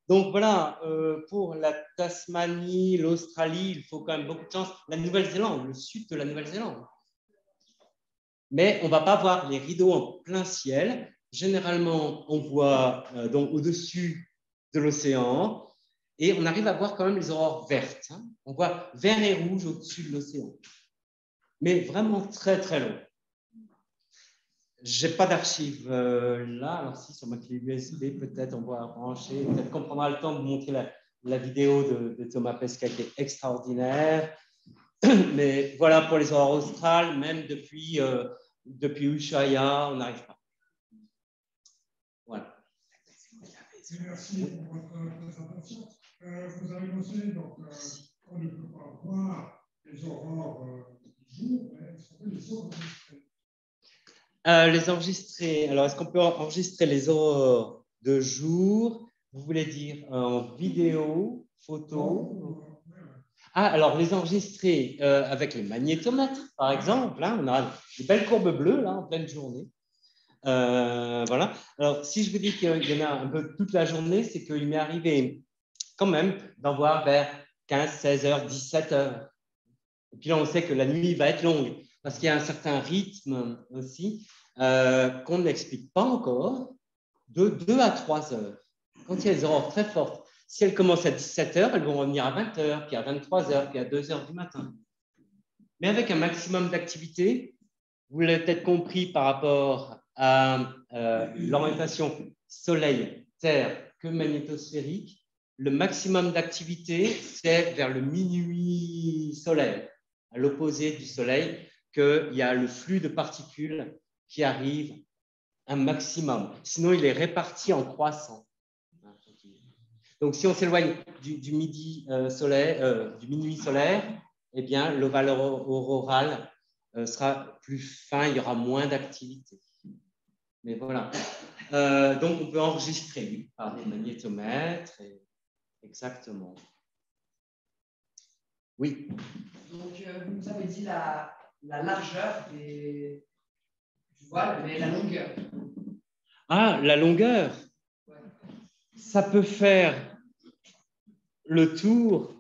Donc voilà, pour la Tasmanie, l'Australie, il faut quand même beaucoup de chance. La Nouvelle-Zélande, le sud de la Nouvelle-Zélande. Mais on ne va pas voir les rideaux en plein ciel. Généralement, on voit donc au-dessus de l'océan et on arrive à voir quand même les aurores vertes. Hein. On voit vert et rouge au-dessus de l'océan. Mais vraiment très, très long. Je n'ai pas d'archives là. Alors si, sur ma clé USB, peut-être on va brancher. Peut-être qu'on prendra le temps de vous montrer la vidéo de Thomas Pesquet qui est extraordinaire. Mais voilà, pour les aurores australes, même depuis Ushuaia, on n'arrive pas. Voilà. Merci pour votre présentation. Vous avez mentionné donc qu'on ne peut pas voir les aurores du jour, mais est-ce qu'on peut les enregistrer? Les enregistrer. Alors, est-ce qu'on peut enregistrer les aurores de jour? Vous voulez dire en vidéo, photo? Ah, alors les enregistrer avec les magnétomètres, par exemple. Hein, on a des belles courbes bleues là en pleine journée. Voilà. Alors, si je vous dis qu'il y en a un peu toute la journée, c'est qu'il m'est arrivé quand même d'en voir vers 15, 16 heures, 17 heures. Et puis là, on sait que la nuit va être longue parce qu'il y a un certain rythme aussi qu'on n'explique pas encore, de 2 à 3 heures. Quand il y a des aurores très fortes, si elles commencent à 17 heures, elles vont revenir à 20 heures, puis à 23 heures, puis à 2 heures du matin. Mais avec un maximum d'activité, vous l'avez peut-être compris par rapport à l'orientation Soleil-Terre que magnétosphérique, le maximum d'activité, c'est vers le minuit solaire, à l'opposé du Soleil, qu'il y a le flux de particules qui arrive un maximum. Sinon, il est réparti en croissant. Donc, si on s'éloigne du minuit solaire, eh bien, l'ovale auroral sera plus fin, il y aura moins d'activité. Mais voilà. Donc, on peut enregistrer par des magnétomètres. Exactement. Oui. Donc, vous nous avez dit la largeur du voile, mais la longueur. Ah, la longueur. Ouais. Ça peut faire le tour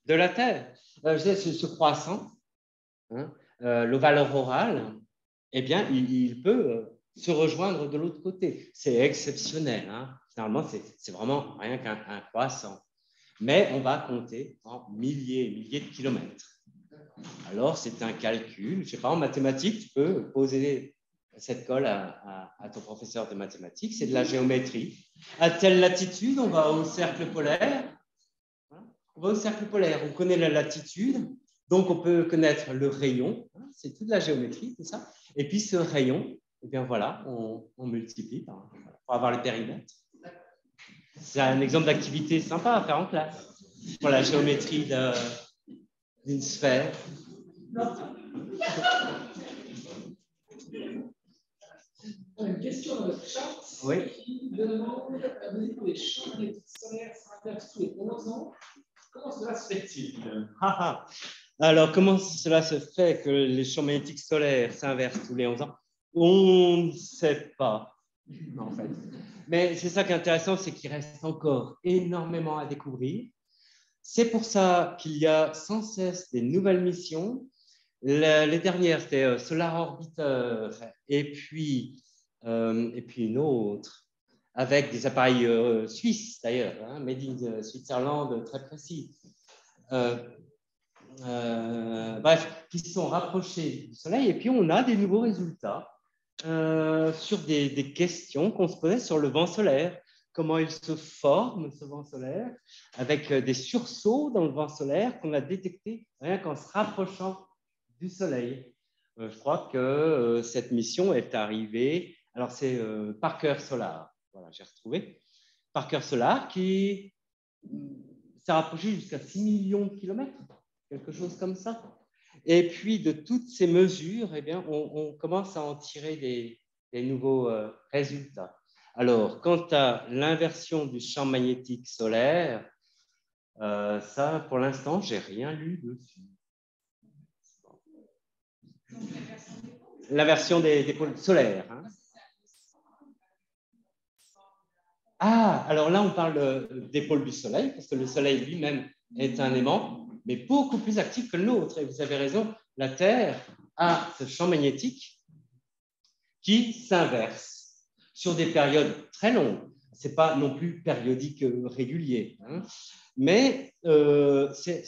de la Terre. Je disais, ce croissant, hein, l'ovale auroral, eh bien, il peut se rejoindre de l'autre côté. C'est exceptionnel. Hein. Finalement, c'est vraiment rien qu'un croissant. Mais on va compter en milliers et milliers de kilomètres. Alors, c'est un calcul. Je ne sais pas, en mathématiques, tu peux poser cette colle à ton professeur de mathématiques. C'est de la géométrie. À telle latitude, on va au cercle polaire. On va au cercle polaire. On connaît la latitude. Donc, on peut connaître le rayon. C'est toute la géométrie, tout ça. Et puis, ce rayon, eh bien voilà, on multiplie pour avoir le périmètre. C'est un exemple d'activité sympa à faire en classe. Pour la géométrie d'une sphère. Une question dans le chat qui demande pour les champs magnétiques solaires s'inversent tous les 11 ans. Comment cela se fait-il? Alors, comment cela se fait que les champs magnétiques solaires s'inversent tous les 11 ans? On ne sait pas, en fait. Mais c'est ça qui est intéressant, c'est qu'il reste encore énormément à découvrir. C'est pour ça qu'il y a sans cesse des nouvelles missions. Les dernières, c'était Solar Orbiter et puis une autre, avec des appareils suisses d'ailleurs, hein, made in Switzerland, très précis. Bref, qui se sont rapprochés du Soleil. Et puis, on a des nouveaux résultats sur des questions qu'on se posait sur le vent solaire. Comment il se forme, ce vent solaire, avec des sursauts dans le vent solaire qu'on a détectés rien qu'en se rapprochant du Soleil. Je crois que cette mission est arrivée. Alors, c'est Parker Solar. Voilà, j'ai retrouvé. Parker Solar qui s'est rapproché jusqu'à 6 millions de kilomètres, quelque chose comme ça. Et puis, de toutes ces mesures, eh bien, on commence à en tirer des nouveaux résultats. Alors, quant à l'inversion du champ magnétique solaire, ça, pour l'instant, je n'ai rien lu dessus. L'inversion des pôles solaires. Hein. Ah, alors là, on parle des pôles du Soleil, parce que le Soleil lui-même est un aimant, mais beaucoup plus actif que le nôtre. Et vous avez raison, la Terre a ce champ magnétique qui s'inverse sur des périodes très longues. Ce n'est pas non plus périodique régulier, hein. Mais c'est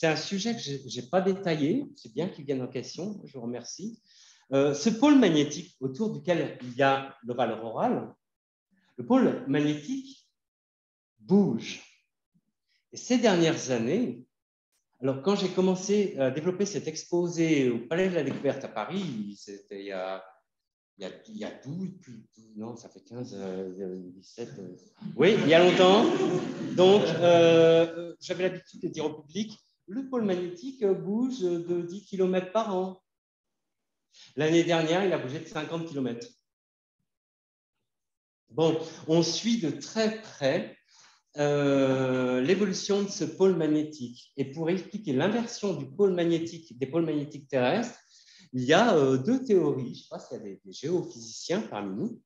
un sujet que je n'ai pas détaillé. C'est bien qu'il vienne en question, je vous remercie. Ce pôle magnétique autour duquel il y a l'ovale auroral, le pôle magnétique bouge. Et ces dernières années, alors quand j'ai commencé à développer cet exposé au Palais de la Découverte à Paris, c'était il y a 12, non, ça fait 15, 17, oui, il y a longtemps. Donc, j'avais l'habitude de dire au public, le pôle magnétique bouge de 10 km par an. L'année dernière, il a bougé de 50 km. Bon, on suit de très près l'évolution de ce pôle magnétique. Et pour expliquer l'inversion du pôle magnétique, des pôles magnétiques terrestres, il y a deux théories. Je ne sais pas s'il y a des géophysiciens parmi nous.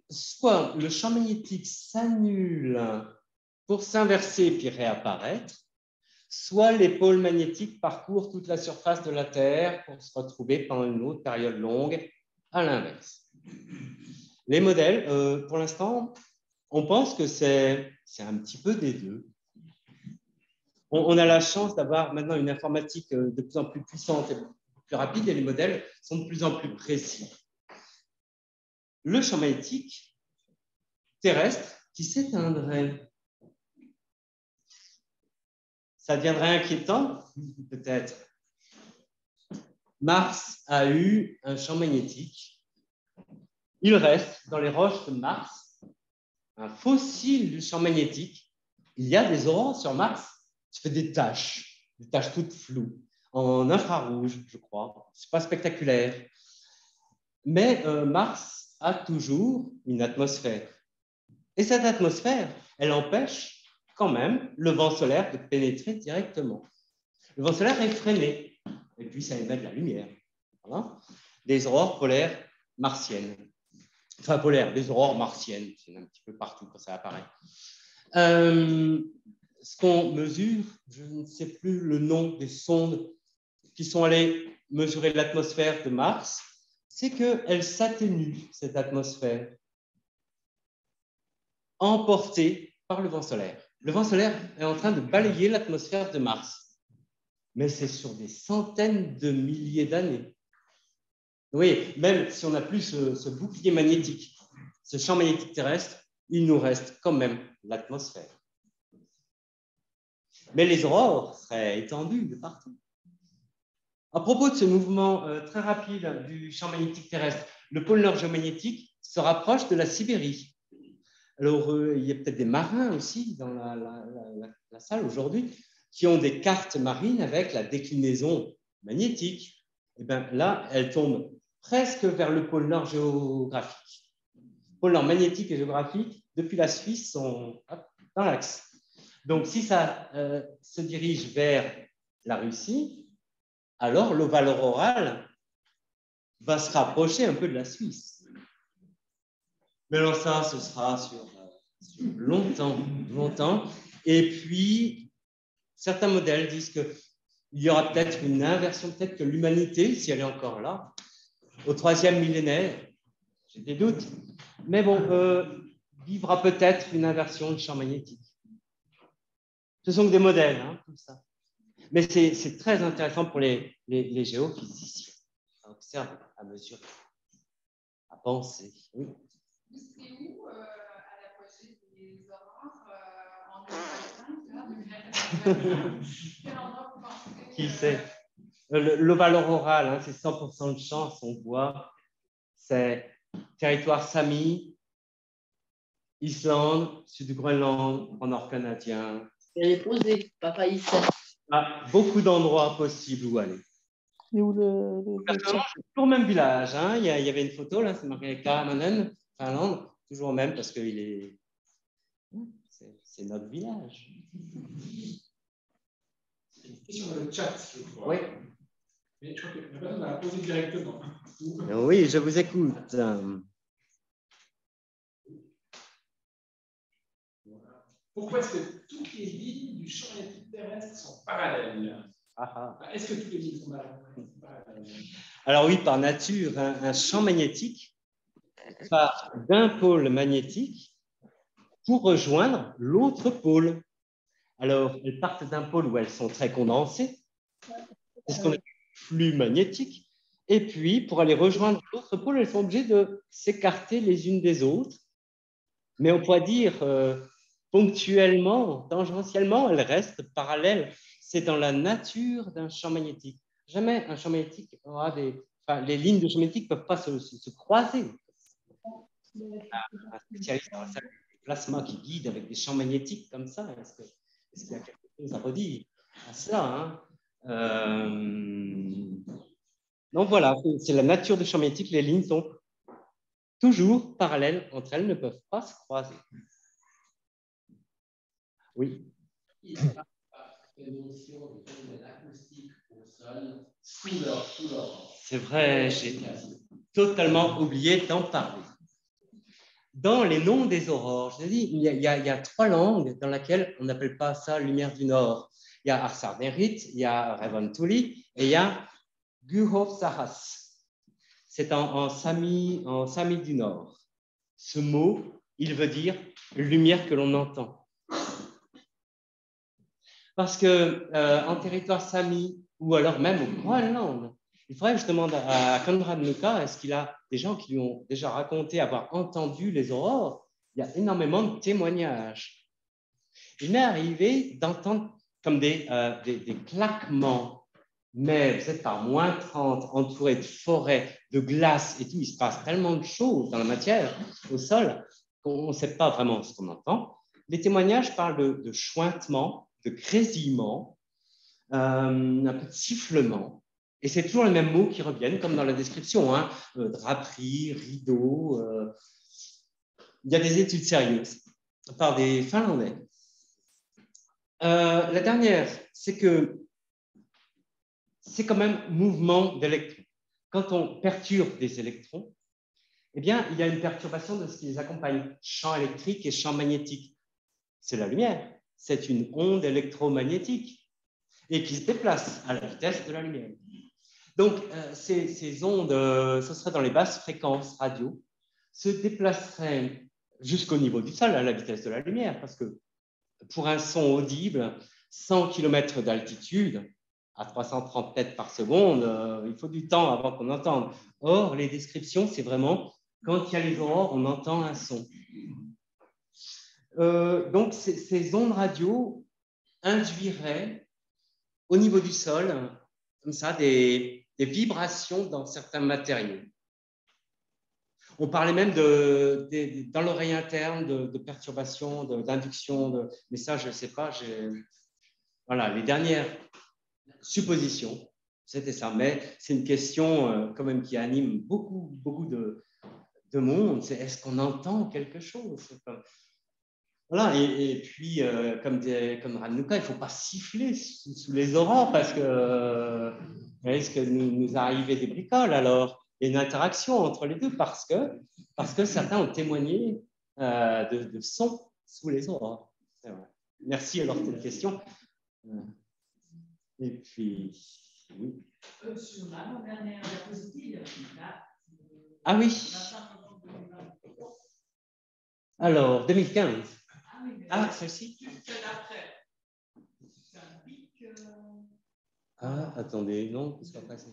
Soit le champ magnétique s'annule pour s'inverser puis réapparaître, soit les pôles magnétiques parcourent toute la surface de la Terre pour se retrouver pendant une autre période longue à l'inverse. Les modèles, pour l'instant, on pense que c'est un petit peu des deux. On a la chance d'avoir maintenant une informatique de plus en plus puissante et plus rapide et les modèles sont de plus en plus précis. Le champ magnétique terrestre qui s'éteindrait, ça deviendrait inquiétant, peut-être. Mars a eu un champ magnétique. Il reste dans les roches de Mars un fossile du champ magnétique. Il y a des aurores sur Mars. Ça fait des taches toutes floues, en infrarouge, je crois. Ce n'est pas spectaculaire. Mais Mars a toujours une atmosphère. Et cette atmosphère, elle empêche quand même le vent solaire de pénétrer directement. Le vent solaire est freiné, et puis ça émet de la lumière. Voilà. Des aurores polaires martiennes. Enfin, polaires, des aurores martiennes, c'est un petit peu partout quand ça apparaît. ce qu'on mesure, je ne sais plus le nom des sondes qui sont allées mesurer l'atmosphère de Mars, c'est qu'elle s'atténue, cette atmosphère, emportée par le vent solaire. Le vent solaire est en train de balayer l'atmosphère de Mars, mais c'est sur des centaines de milliers d'années. Oui, même si on n'a plus ce bouclier magnétique, ce champ magnétique terrestre, il nous reste quand même l'atmosphère. Mais les aurores seraient étendues de partout. À propos de ce mouvement très rapide du champ magnétique terrestre, le pôle nord géomagnétique se rapproche de la Sibérie. Alors, il y a peut-être des marins aussi dans la salle aujourd'hui qui ont des cartes marines avec la déclinaison magnétique. Et bien là, elles tombent presque vers le pôle nord géographique. Le pôle nord magnétique et géographique, depuis la Suisse, sont dans l'axe. Donc, si ça se dirige vers la Russie, alors l'ovale auroral va se rapprocher un peu de la Suisse. Mais alors ça, ce sera sur longtemps, longtemps. Et puis, certains modèles disent qu'il y aura peut-être une inversion, peut-être que l'humanité, si elle est encore là, au 3e millénaire, j'ai des doutes, mais bon, vivra peut-être une inversion du champ magnétique. Ce sont que des modèles, hein, tout ça. Mais c'est très intéressant pour les géophysiciens à observer, à mesurer, à penser. Oui. Vous serez où à l'apogée des aurores en 2025? Quel endroit vous pensez? Qui sait? L'ovale auroral, hein, c'est 100% de chance, on voit. C'est territoire Sami, Islande, sud du Groenland, en nord canadien. Elle est posée, papa ici. Ah, beaucoup d'endroits possibles où aller. Et où Personnellement, je suis toujours au même village. Hein. Il y avait une photo, là, c'est marqué Kaamanen, Finlande, toujours au même parce que c'est notre village. Une question dans le chat, je crois. Oui. Mais je crois que la personne va la poser directement. Oui, je vous écoute. Pourquoi est-ce que toutes les lignes du champ magnétique terrestre sont parallèles? Est-ce que toutes les lignes sont parallèles? Alors oui, par nature, un champ magnétique part d'un pôle magnétique pour rejoindre l'autre pôle. Alors, elles partent d'un pôle où elles sont très condensées, c'est ce qu'on appelle flux magnétique, et puis pour aller rejoindre l'autre pôle, elles sont obligées de s'écarter les unes des autres. Mais on pourrait dire ponctuellement, tangentiellement, elles restent parallèles. C'est dans la nature d'un champ magnétique. Jamais un champ magnétique aura les lignes de champ magnétique ne peuvent pas se croiser. Un spécialiste dans la salle du plasma qui guide avec des champs magnétiques comme ça, est-ce qu'il y a quelque chose à redire à cela, hein? Donc voilà, c'est la nature du champ magnétique. Les lignes sont toujours parallèles entre elles, ne peuvent pas se croiser. Oui. C'est vrai, j'ai totalement oublié d'en parler. Dans les noms des aurores, je dis, il y a 3 langues dans lesquelles on n'appelle pas ça lumière du Nord. Il y a Arsarnerit, il y a Revantuli et il y a Guhovsahas. C'est en Sami du Nord. Ce mot, il veut dire lumière que l'on entend. Parce que en territoire Sami, ou alors même au Groenland, il faudrait que je demande à Konrad Nuka, est-ce qu'il a des gens qui lui ont déjà raconté avoir entendu les aurores? Il y a énormément de témoignages. Il m'est arrivé d'entendre comme des claquements, mais vous êtes par moins 30, entouré de forêts, de glace et tout, il se passe tellement de choses dans la matière, au sol, qu'on ne sait pas vraiment ce qu'on entend. Les témoignages parlent de chointement, de grésillement, un peu de sifflement. Et c'est toujours les mêmes mots qui reviennent, comme dans la description, hein, draperie, rideau. Il y a des études sérieuses par des Finlandais. La dernière, c'est que c'est quand même mouvement d'électrons. Quand on perturbe des électrons, eh bien, il y a une perturbation de ce qui les accompagne, champ électrique et champ magnétique. C'est la lumière, c'est une onde électromagnétique et qui se déplace à la vitesse de la lumière. Donc, ces ondes, ce serait dans les basses fréquences radio, se déplaceraient jusqu'au niveau du sol à la vitesse de la lumière, parce que pour un son audible, 100 km d'altitude, à 330 mètres par seconde, il faut du temps avant qu'on entende. Or, les descriptions, c'est vraiment quand il y a les aurores, on entend un son. Donc, ces ondes radio induiraient au niveau du sol, comme ça, des vibrations dans certains matériaux. On parlait même dans l'oreille interne de perturbations, d'induction, mais ça, je ne sais pas. Voilà, les dernières suppositions, c'était ça. Mais c'est une question quand même qui anime beaucoup de monde. C'est est-ce qu'on entend quelque chose? Voilà, et puis, comme Ranuka, il ne faut pas siffler sous les aurores parce que risque de nous arriver des bricoles. Alors, il y a une interaction entre les deux parce que certains ont témoigné de sons sous les aurores. Merci alors de cette question. Et puis, oui. Sur l'avant-dernière diapositive, là. Ah oui. Alors, 2015. Ah, celle-ci. Ah, attendez, non, qu'est-ce qu'on passe?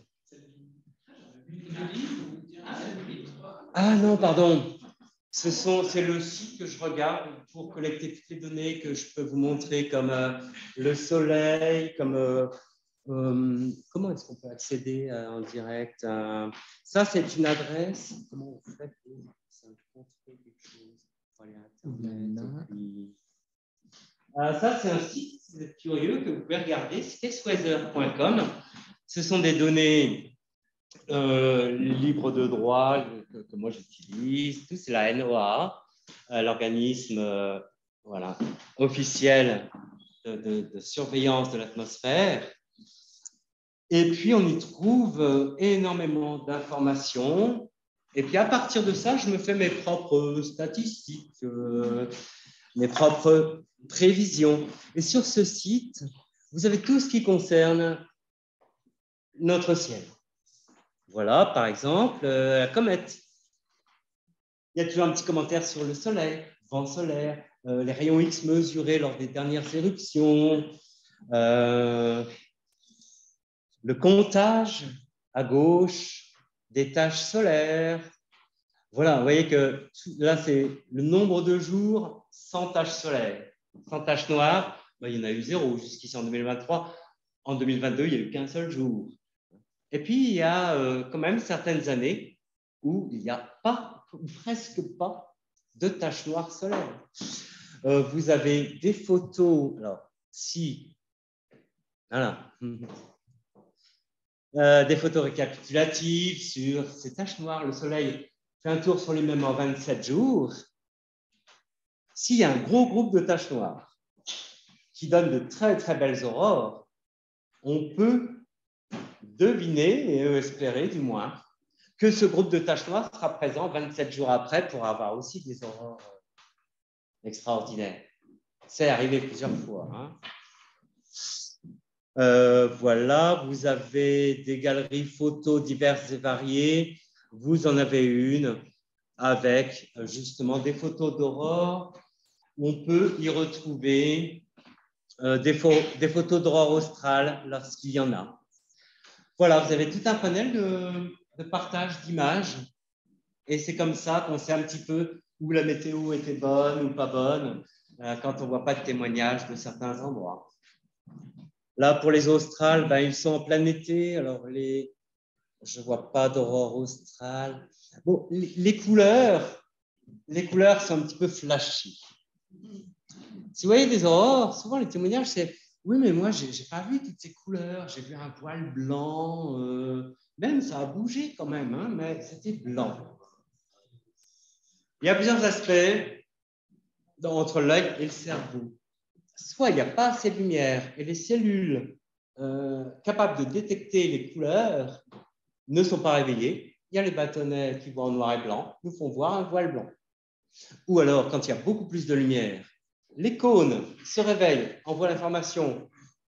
Ah non, pardon. C'est le site que je regarde pour collecter toutes les données que je peux vous montrer, comme le soleil, comme comment est-ce qu'on peut accéder en direct? Ça, c'est une adresse. Comment vous faites pour montrer quelque chose? Ça, c'est un site, si vous êtes curieux, que vous pouvez regarder, spacweather.com. Ce sont des données libres de droit que moi j'utilise. Tout, c'est la NOAA, l'organisme voilà, officiel de surveillance de l'atmosphère. Et puis, on y trouve énormément d'informations. Et puis, à partir de ça, je me fais mes propres statistiques, mes propres prévisions. Et sur ce site, vous avez tout ce qui concerne notre ciel. Voilà, par exemple, la comète. Il y a toujours un petit commentaire sur le soleil, vent solaire, les rayons X mesurés lors des dernières éruptions, le comptage à gauche des taches solaires. Voilà, vous voyez que là, c'est le nombre de jours sans taches solaires. Sans taches noires, ben, il y en a eu 0 jusqu'ici en 2023. En 2022, il n'y a eu qu'un seul jour. Et puis, il y a quand même certaines années où il n'y a pas, ou presque pas, de taches noires solaires. Vous avez des photos, alors, si, voilà, des photos récapitulatives sur ces taches noires. Le soleil fait un tour sur lui-même en 27 jours. S'il y a un gros groupe de taches noires qui donne de très, très belles aurores, on peut deviner, et espérer du moins, que ce groupe de taches noires sera présent 27 jours après pour avoir aussi des aurores extraordinaires. C'est arrivé plusieurs fois. Hein. Voilà, vous avez des galeries photos diverses et variées. Vous en avez une avec justement des photos d'aurore. On peut y retrouver des photos d'aurore australe lorsqu'il y en a. Voilà, vous avez tout un panel de partage d'images. Et c'est comme ça qu'on sait un petit peu où la météo était bonne ou pas bonne quand on ne voit pas de témoignages de certains endroits. Là, pour les australes, ben, ils sont en plein été. Alors, je ne vois pas d'aurore australe. Bon, les couleurs sont un petit peu flashy. Si vous voyez des aurores, souvent les témoignages, c'est « Oui, mais moi, je n'ai pas vu toutes ces couleurs. J'ai vu un voile blanc. Même, ça a bougé quand même, hein, mais c'était blanc. » Il y a plusieurs aspects entre l'œil et le cerveau. Soit il n'y a pas assez de lumière et les cellules capables de détecter les couleurs ne sont pas réveillées. Il y a les bâtonnets qui voient en noir et blanc, nous font voir un voile blanc. Ou alors, quand il y a beaucoup plus de lumière, les cônes se réveillent, envoient l'information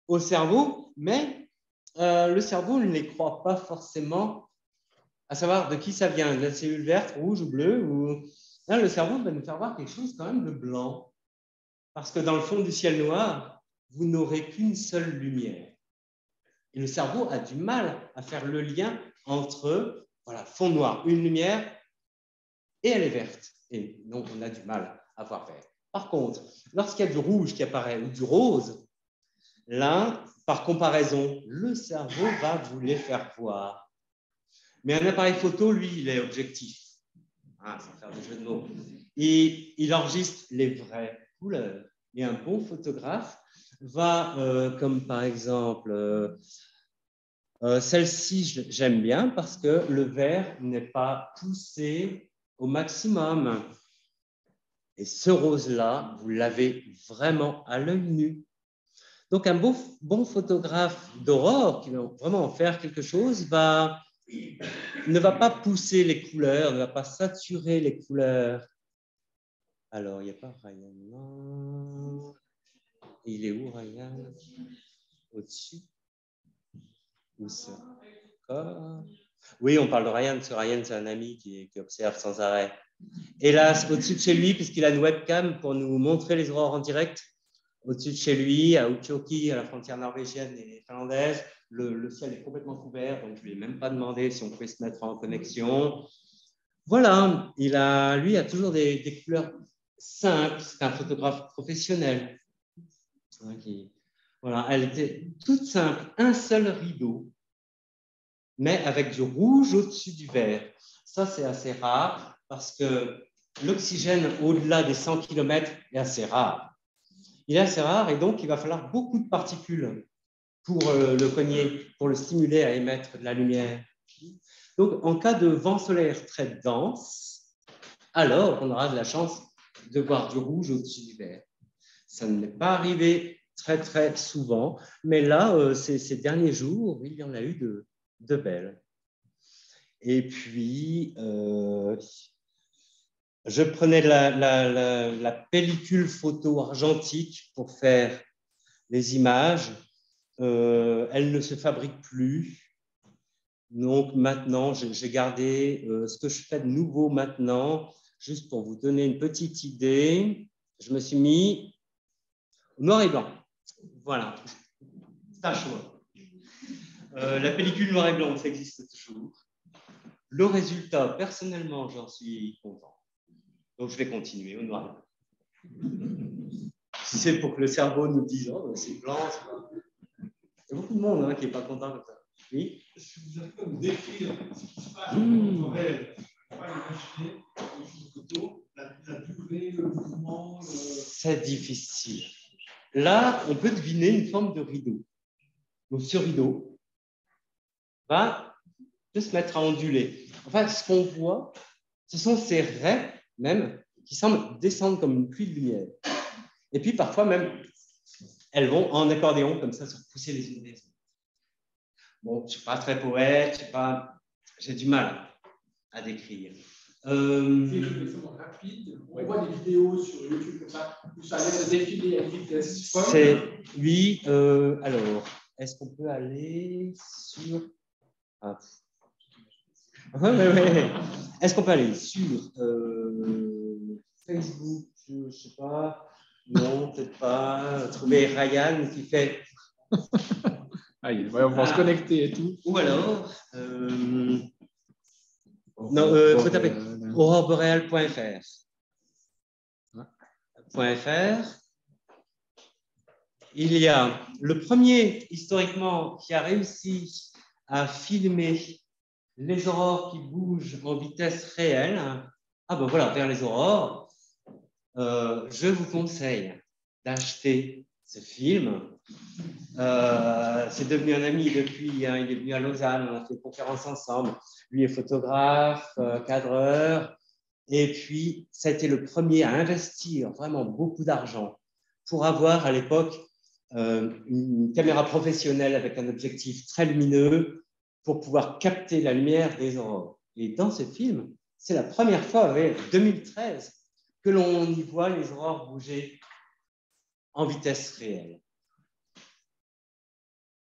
au cerveau, mais le cerveau ne les croit pas forcément à savoir de qui ça vient, de la cellule verte, rouge ou bleue. Ou... Là, le cerveau va nous faire voir quelque chose quand même de blanc. Parce que dans le fond du ciel noir, vous n'aurez qu'une seule lumière. Et le cerveau a du mal à faire le lien entre, voilà, fond noir, une lumière, et elle est verte. Et donc, on a du mal à voir vert. Par contre, lorsqu'il y a du rouge qui apparaît ou du rose, là, par comparaison, le cerveau va vous les faire voir. Mais un appareil photo, lui, il est objectif. Ah, sans faire des jeux de mots. Et il enregistre les vraies couleurs. Et un bon photographe va, comme par exemple, celle-ci, j'aime bien parce que le vert n'est pas poussé au maximum. Et ce rose-là, vous l'avez vraiment à l'œil nu. Donc, un bon photographe d'aurore qui va vraiment en faire quelque chose ne va pas pousser les couleurs, ne va pas saturer les couleurs. Alors, il n'y a pas Ryan. Non. Il est où, Ryan? Au-dessus? Où ça? Oui, on parle de Ryan, parce que Ryan, c'est un ami qui observe sans arrêt. Hélas, au-dessus de chez lui, puisqu'il a une webcam pour nous montrer les aurores en direct, au-dessus de chez lui, à Utsjoki, à la frontière norvégienne et finlandaise, le ciel est complètement couvert, donc je ne lui ai même pas demandé si on pouvait se mettre en connexion. Voilà, lui a toujours des couleurs simples, c'est un photographe professionnel. Voilà, elle était toute simple, un seul rideau, mais avec du rouge au-dessus du vert. Ça, c'est assez rare parce que l'oxygène au-delà des 100 km est assez rare. Il est assez rare et donc il va falloir beaucoup de particules pour le cogner, pour le stimuler à émettre de la lumière. Donc, en cas de vent solaire très dense, alors on aura de la chance de voir du rouge au-dessus du vert. Ça ne m'est pas arrivé très, très souvent, mais là, ces derniers jours, il y en a eu de belles. Et puis, je prenais la pellicule photo argentique pour faire les images. Elle ne se fabrique plus. Donc maintenant, j'ai gardé ce que je fais de nouveau maintenant, juste pour vous donner une petite idée. Je me suis mis au noir et blanc. Voilà, c'est un choix. La pellicule noir et blanc, ça existe toujours. Le résultat, personnellement, j'en suis content. Donc je vais continuer au noir et blanc. Si c'est pour que le cerveau nous dise, oh, c'est blanc, c'est blanc. Il y a beaucoup de monde qui n'est pas content comme ça. Oui. Est-ce que vous arrivez à me décrire ce qui se passe en temps réel? Je ne peux pas imaginer une photo, la durée, le mouvement. C'est difficile. Là, on peut deviner une forme de rideau. Donc, ce rideau va se mettre à onduler. Enfin, ce qu'on voit, ce sont ces raies même qui semblent descendre comme une pluie de lumière. Et puis, parfois même, elles vont en accordéon, comme ça, se repousser les unes des autres. Bon, je ne suis pas très poète, j'ai du mal à décrire. C'est extrêmement rapide. On voit des vidéos sur YouTube comme ça, où ça laisse défiler à une vitesse folle. Oui, alors, est-ce qu'on peut aller sur... Ouais. Est-ce qu'on peut aller sur Facebook? Je ne sais pas. Non, peut-être pas. Trouver Ryan qui fait... on va se connecter et tout. Ou alors... non, il faut taper auroreborreal.fr. Il y a le premier, historiquement, qui a réussi à filmer les aurores qui bougent en vitesse réelle. Ah ben voilà, vers les aurores. Je vous conseille d'acheter ce film. C'est devenu un ami depuis, il est venu à Lausanne, on a fait une conférence ensemble. Lui est photographe, cadreur, et puis ça a été le premier à investir vraiment beaucoup d'argent pour avoir à l'époque une caméra professionnelle avec un objectif très lumineux pour pouvoir capter la lumière des aurores. Et dans ce film, c'est la première fois, en 2013, que l'on y voit les aurores bouger en vitesse réelle.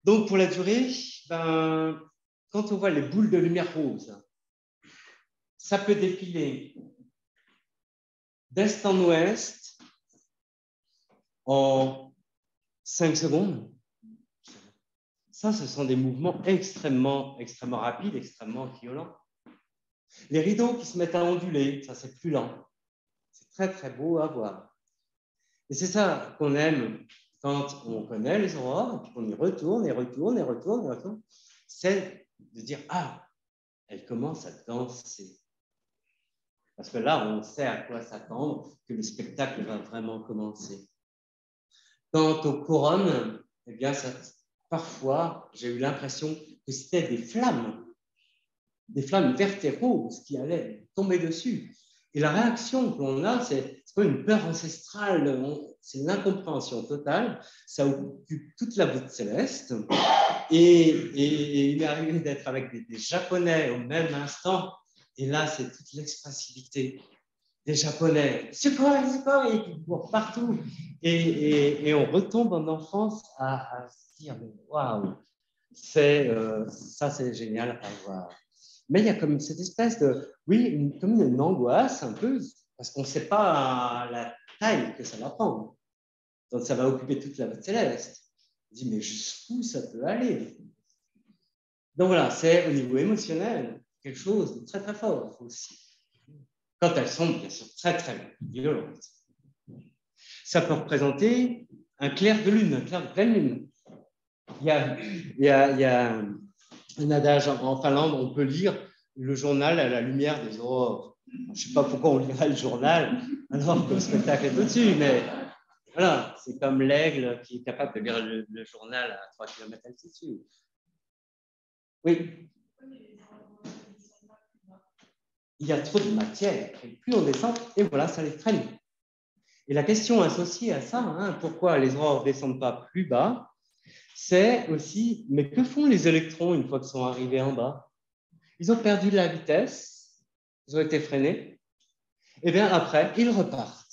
Donc, pour la durée, ben, quand on voit les boules de lumière rose, ça peut défiler d'est en ouest en 5 secondes. Ça, ce sont des mouvements extrêmement rapides, extrêmement violents. Les rideaux qui se mettent à onduler, ça, c'est plus lent. C'est très, très beau à voir. Et c'est ça qu'on aime quand on connaît les aurores, et puis qu'on y retourne, et retourne, et retourne, et retourne. C'est de dire, ah, elle commence à danser. Parce que là, on sait à quoi s'attendre, que le spectacle va vraiment commencer. Quant aux couronnes, eh bien, parfois, j'ai eu l'impression que c'était des flammes vertes et roses qui allaient tomber dessus. Et la réaction qu'on a, c'est pas une peur ancestrale, c'est l'incompréhension totale. Ça occupe toute la voûte céleste. Et il m'est arrivé d'être avec des Japonais au même instant. Et là, c'est toute l'expressivité des Japonais. Secours, et qui courent partout. Et on retombe en enfance à se dire, waouh, ça, c'est génial à voir. Mais il y a comme cette espèce de, oui, comme une angoisse un peu, parce qu'on ne sait pas la taille que ça va prendre. Donc, ça va occuper toute la voûte céleste. On se dit, mais jusqu'où ça peut aller? Donc voilà, c'est au niveau émotionnel quelque chose de très, très fort aussi. Quand elles sont, bien sûr, très, très violentes. Ça peut représenter un clair de lune, un clair de pleine lune. Il y a un adage en Finlande, on peut lire le journal à la lumière des aurores. Je ne sais pas pourquoi on lirait le journal alors que le spectacle est au-dessus, mais voilà, c'est comme l'aigle qui est capable de lire le journal à 3 km d'altitude. Oui. Il y a trop de matière, et plus on descend, et voilà, ça les freine. Et la question associée à ça, pourquoi les aurores ne descendent pas plus bas, c'est aussi, mais que font les électrons une fois qu'ils sont arrivés en bas? Ils ont perdu de la vitesse, ils ont été freinés, et bien après, ils repartent.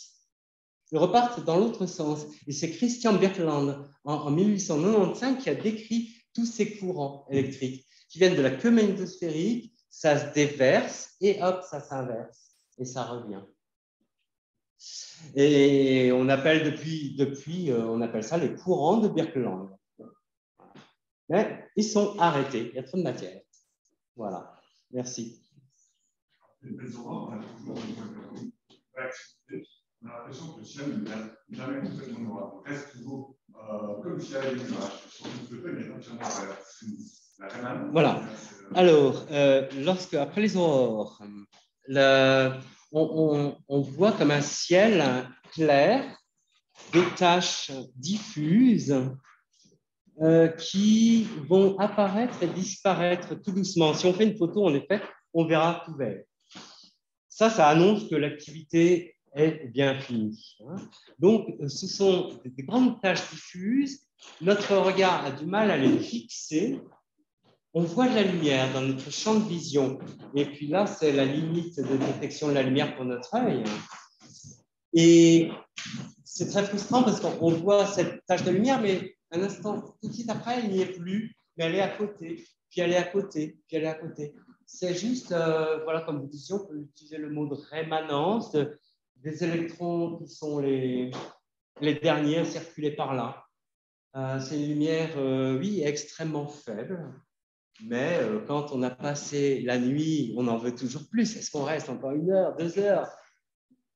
Ils repartent dans l'autre sens. Et c'est Christian Birkeland, en 1895, qui a décrit tous ces courants électriques qui viennent de la queue magnétosphérique, ça se déverse, et hop, ça s'inverse, et ça revient. Et on appelle depuis on appelle ça les courants de Birkeland. Mais ils sont arrêtés, il y a trop de matière. Voilà, merci. Les aurores, on a toujours une réactivité. On a l'impression que le ciel n'est jamais complètement noir. Il reste toujours comme s'il y avait des nuages. Sur le feu, il y a entièrement voilà. Alors, après les aurores, on voit comme un ciel clair, des taches diffuses qui vont apparaître et disparaître tout doucement. Si on fait une photo, en effet, on verra tout vert. Ça annonce que l'activité est bien finie. Donc, ce sont des grandes taches diffuses. Notre regard a du mal à les fixer. On voit de la lumière dans notre champ de vision. Et puis là, c'est la limite de détection de la lumière pour notre œil. Et c'est très frustrant parce qu'on voit cette tache de lumière, mais un instant, tout de suite après, il n'y est plus, mais elle est à côté, puis elle est à côté, puis elle est à côté. C'est juste, voilà, comme vous disiez, on peut utiliser le mot de rémanence, des électrons qui sont les derniers à circuler par là. C'est une lumière, oui, extrêmement faible, mais quand on a passé la nuit, on en veut toujours plus. Est-ce qu'on reste encore 1 heure, 2 heures?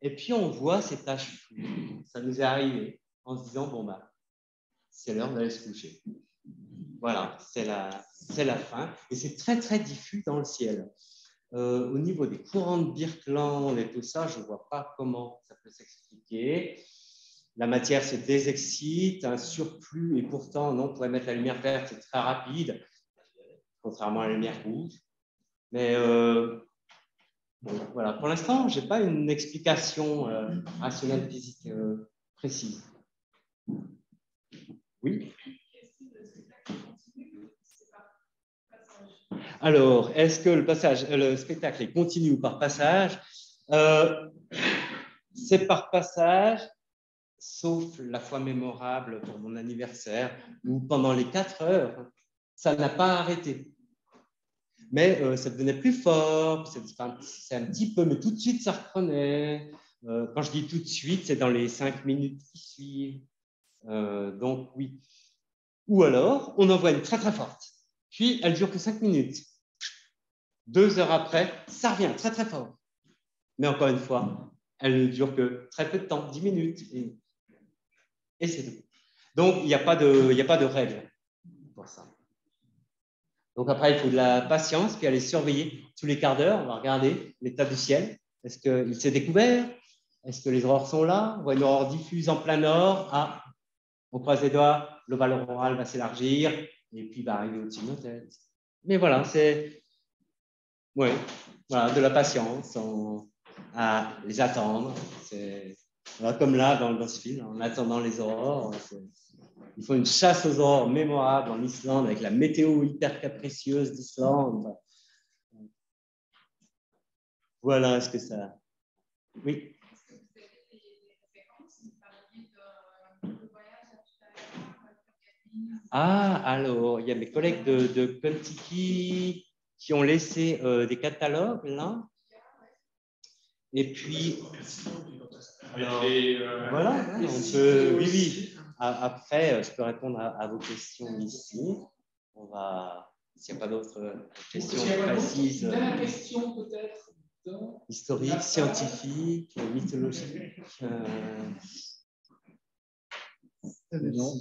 Et puis on voit ces taches floues. Ça nous est arrivé en se disant, bon, bah, c'est l'heure d'aller se coucher. Voilà, c'est la fin. Et c'est très, très diffus dans le ciel. Au niveau des courants de Birkeland et tout ça, je ne vois pas comment ça peut s'expliquer. La matière se désexcite, un surplus, et pourtant, non, on pourrait mettre la lumière verte, c'est très rapide, contrairement à la lumière rouge. Mais bon, voilà, pour l'instant, je n'ai pas une explication rationnelle physique précise. Oui. Alors, est-ce que le spectacle est continu ou par passage? C'est par passage. sauf la fois mémorable pour mon anniversaire, où pendant les 4 heures, ça n'a pas arrêté. Mais ça devenait plus fort, c'est un petit peu, mais tout de suite, ça reprenait. Quand je dis tout de suite, c'est dans les 5 minutes qui suivent. Donc, oui. Ou alors, on envoie une très, très forte. Puis, elle dure que 5 minutes. 2 heures après, ça revient très, très fort. Mais encore une fois, elle ne dure que très peu de temps, 10 minutes. Et c'est tout. Donc, il n'y a pas de règle pour ça. Donc après, il faut de la patience, puis aller surveiller tous les quarts d'heure. On va regarder l'état du ciel. Est-ce qu'il s'est découvert? Est-ce que les aurores sont là? On voit une aurore diffuse en plein nord. Ah, on croise les doigts, l'ovale auroral va s'élargir et puis va arriver au-dessus de nos têtes. Mais voilà, c'est voilà, de la patience à les attendre. Voilà, comme là, dans ce film, en attendant les aurores. Ils font une chasse aux aurores mémorable en Islande avec la météo hyper capricieuse d'Islande. Voilà, est-ce que ça... Oui. Est-ce que vous avez des références? Vous parliez de voyage à tout à l'heure. Ah, alors, il y a mes collègues de Kentucky qui ont laissé des catalogues, là. Et puis... Alors, voilà, on peut... Oui. Après, je peux répondre à vos questions ici. On va, s'il n'y a pas d'autres questions précises. Dernière question peut-être. Historique, scientifique, mythologique. Non,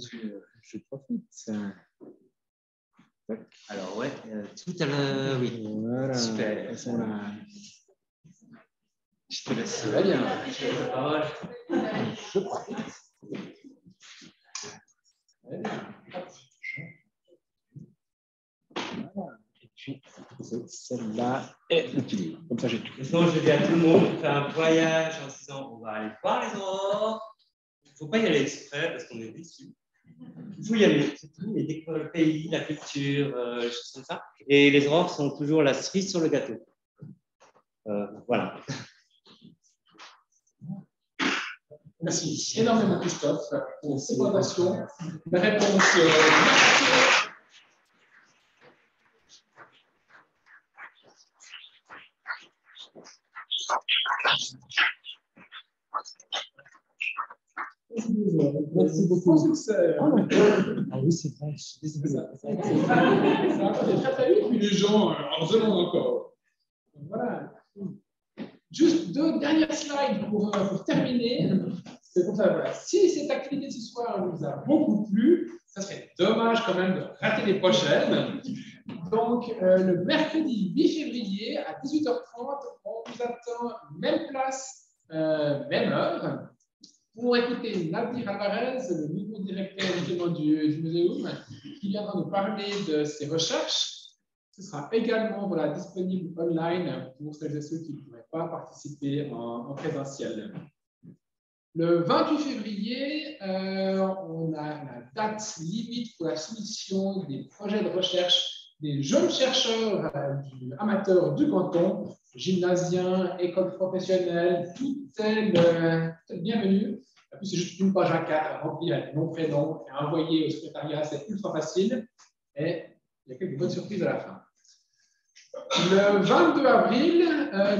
je profite. Alors, ouais, tout à l'heure, oui. Voilà. Super. Je te laisse. Très bien. La parole. Je profite. Voilà. Et puis, celle-là est utile. Comme ça, j'ai tout. Maintenant, je dis à tout le monde, on fait un voyage en se disant, on va aller voir les aurores. Il ne faut pas y aller exprès parce qu'on est déçus. Il faut y aller, c'est tout, et découvrir le pays, la culture, les choses comme ça. Et les aurores sont toujours la cerise sur le gâteau. Voilà. Merci énormément, Christophe, pour ces présentations. La réponse. Merci beaucoup. Ah oui, c'est vrai. Je suis désolé. Ça va très très vite, puis les gens en demandent encore. Voilà. Juste 2 dernières slides pour terminer. C'est comme ça, voilà. Si cette activité de ce soir vous a beaucoup plu, ça serait dommage quand même de rater les prochaines. Donc, le mercredi 8 février à 18h30, on vous attend même place, même heure, pour écouter Nadir Alvarez, le nouveau directeur du muséum, qui viendra nous parler de ses recherches. Ce sera également disponible online pour celles et ceux qui ne pourraient pas participer en présentiel. Le 28 février, on a la date limite pour la soumission des projets de recherche des jeunes chercheurs amateurs du canton, gymnasiens, écoles professionnelles, tout est bienvenu. C'est juste une page A4 à remplir avec nom, prénom et à envoyer au secrétariat, c'est ultra facile. Et il y a quelques bonnes surprises à la fin. Le 22 avril,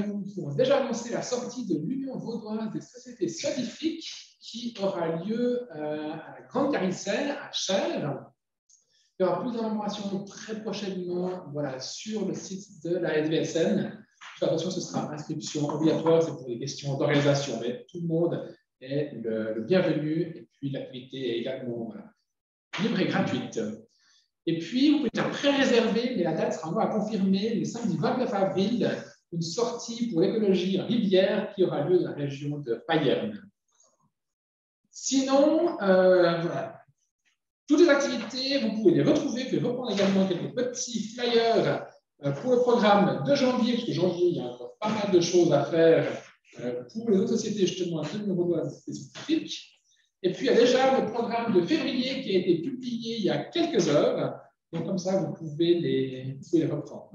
nous pouvons déjà annoncer la sortie de l'Union vaudoise des sociétés scientifiques qui aura lieu à la Grande Carisselle, à Chelles. Il y aura plus d'informations très prochainement sur le site de la SVSN. Attention, ce sera inscription obligatoire, c'est pour des questions d'organisation, mais tout le monde est le bienvenu. Et puis, l'activité est également libre et gratuite. Et puis, vous pouvez faire pré-réserver, mais la date sera encore à confirmer, le samedi 29 avril, une sortie pour l'écologie en rivière qui aura lieu dans la région de Payerne. Sinon, toutes les activités, vous pouvez les retrouver, vous pouvez reprendre également quelques petits flyers pour le programme de janvier, parce que janvier, il y a encore pas mal de choses à faire pour les autres sociétés, justement, de l'Union vaudoise des scientifiques. Et puis, il y a déjà le programme de février qui a été publié il y a quelques heures. Donc, comme ça, vous pouvez les reprendre.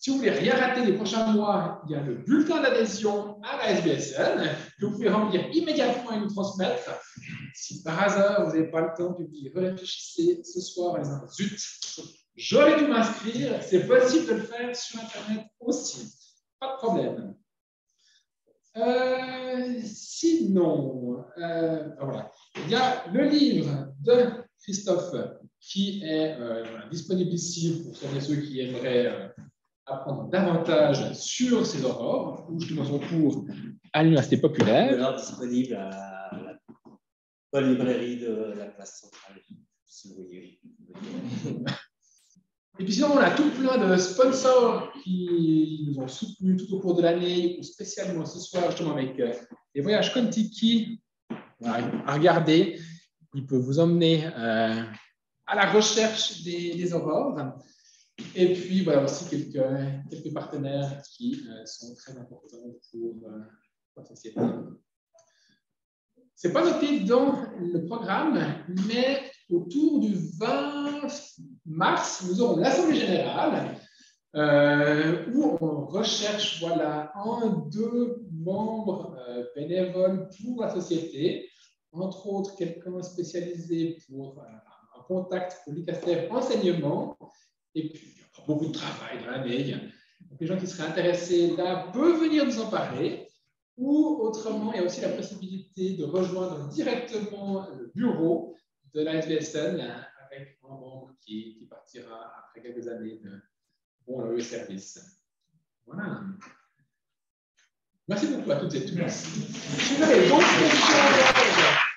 Si vous voulez rien rater les prochains mois, il y a le bulletin d'adhésion à la SBSN que vous pouvez remplir immédiatement et nous transmettre. Si par hasard vous n'avez pas le temps, puis réfléchissez ce soir en disant zut, j'aurais dû m'inscrire, c'est possible de le faire sur Internet aussi. Pas de problème. Sinon, voilà. Il y a le livre de Christophe qui est disponible ici pour celles et ceux qui aimeraient apprendre davantage sur ces aurores, ou justement son cours à l'Université populaire. Alors disponible à la bonne librairie de la place centrale, si vous voyez. Et puis sinon, on a tout plein de sponsors qui nous ont soutenus tout au cours de l'année, ou spécialement ce soir, justement avec les voyages Contiki à regarder. Ils peuvent vous emmener à la recherche des aurores. Et puis, voilà aussi quelques partenaires qui sont très importants pour la société. Ce n'est pas noté dans le programme, mais autour du 20 mars, nous aurons l'Assemblée générale où on recherche deux membres bénévoles pour la société, entre autres quelqu'un spécialisé pour un contact pour l'ICASTER enseignement. Et puis, il y aura beaucoup de travail dans l'année. Donc, les gens qui seraient intéressés là peuvent venir nous en parler. Ou autrement, il y a aussi la possibilité de rejoindre directement le bureau de la SBSN avec un membre qui partira après quelques années de bon service. Voilà. Merci beaucoup à toutes et tous. Si vous avez d'autres questions,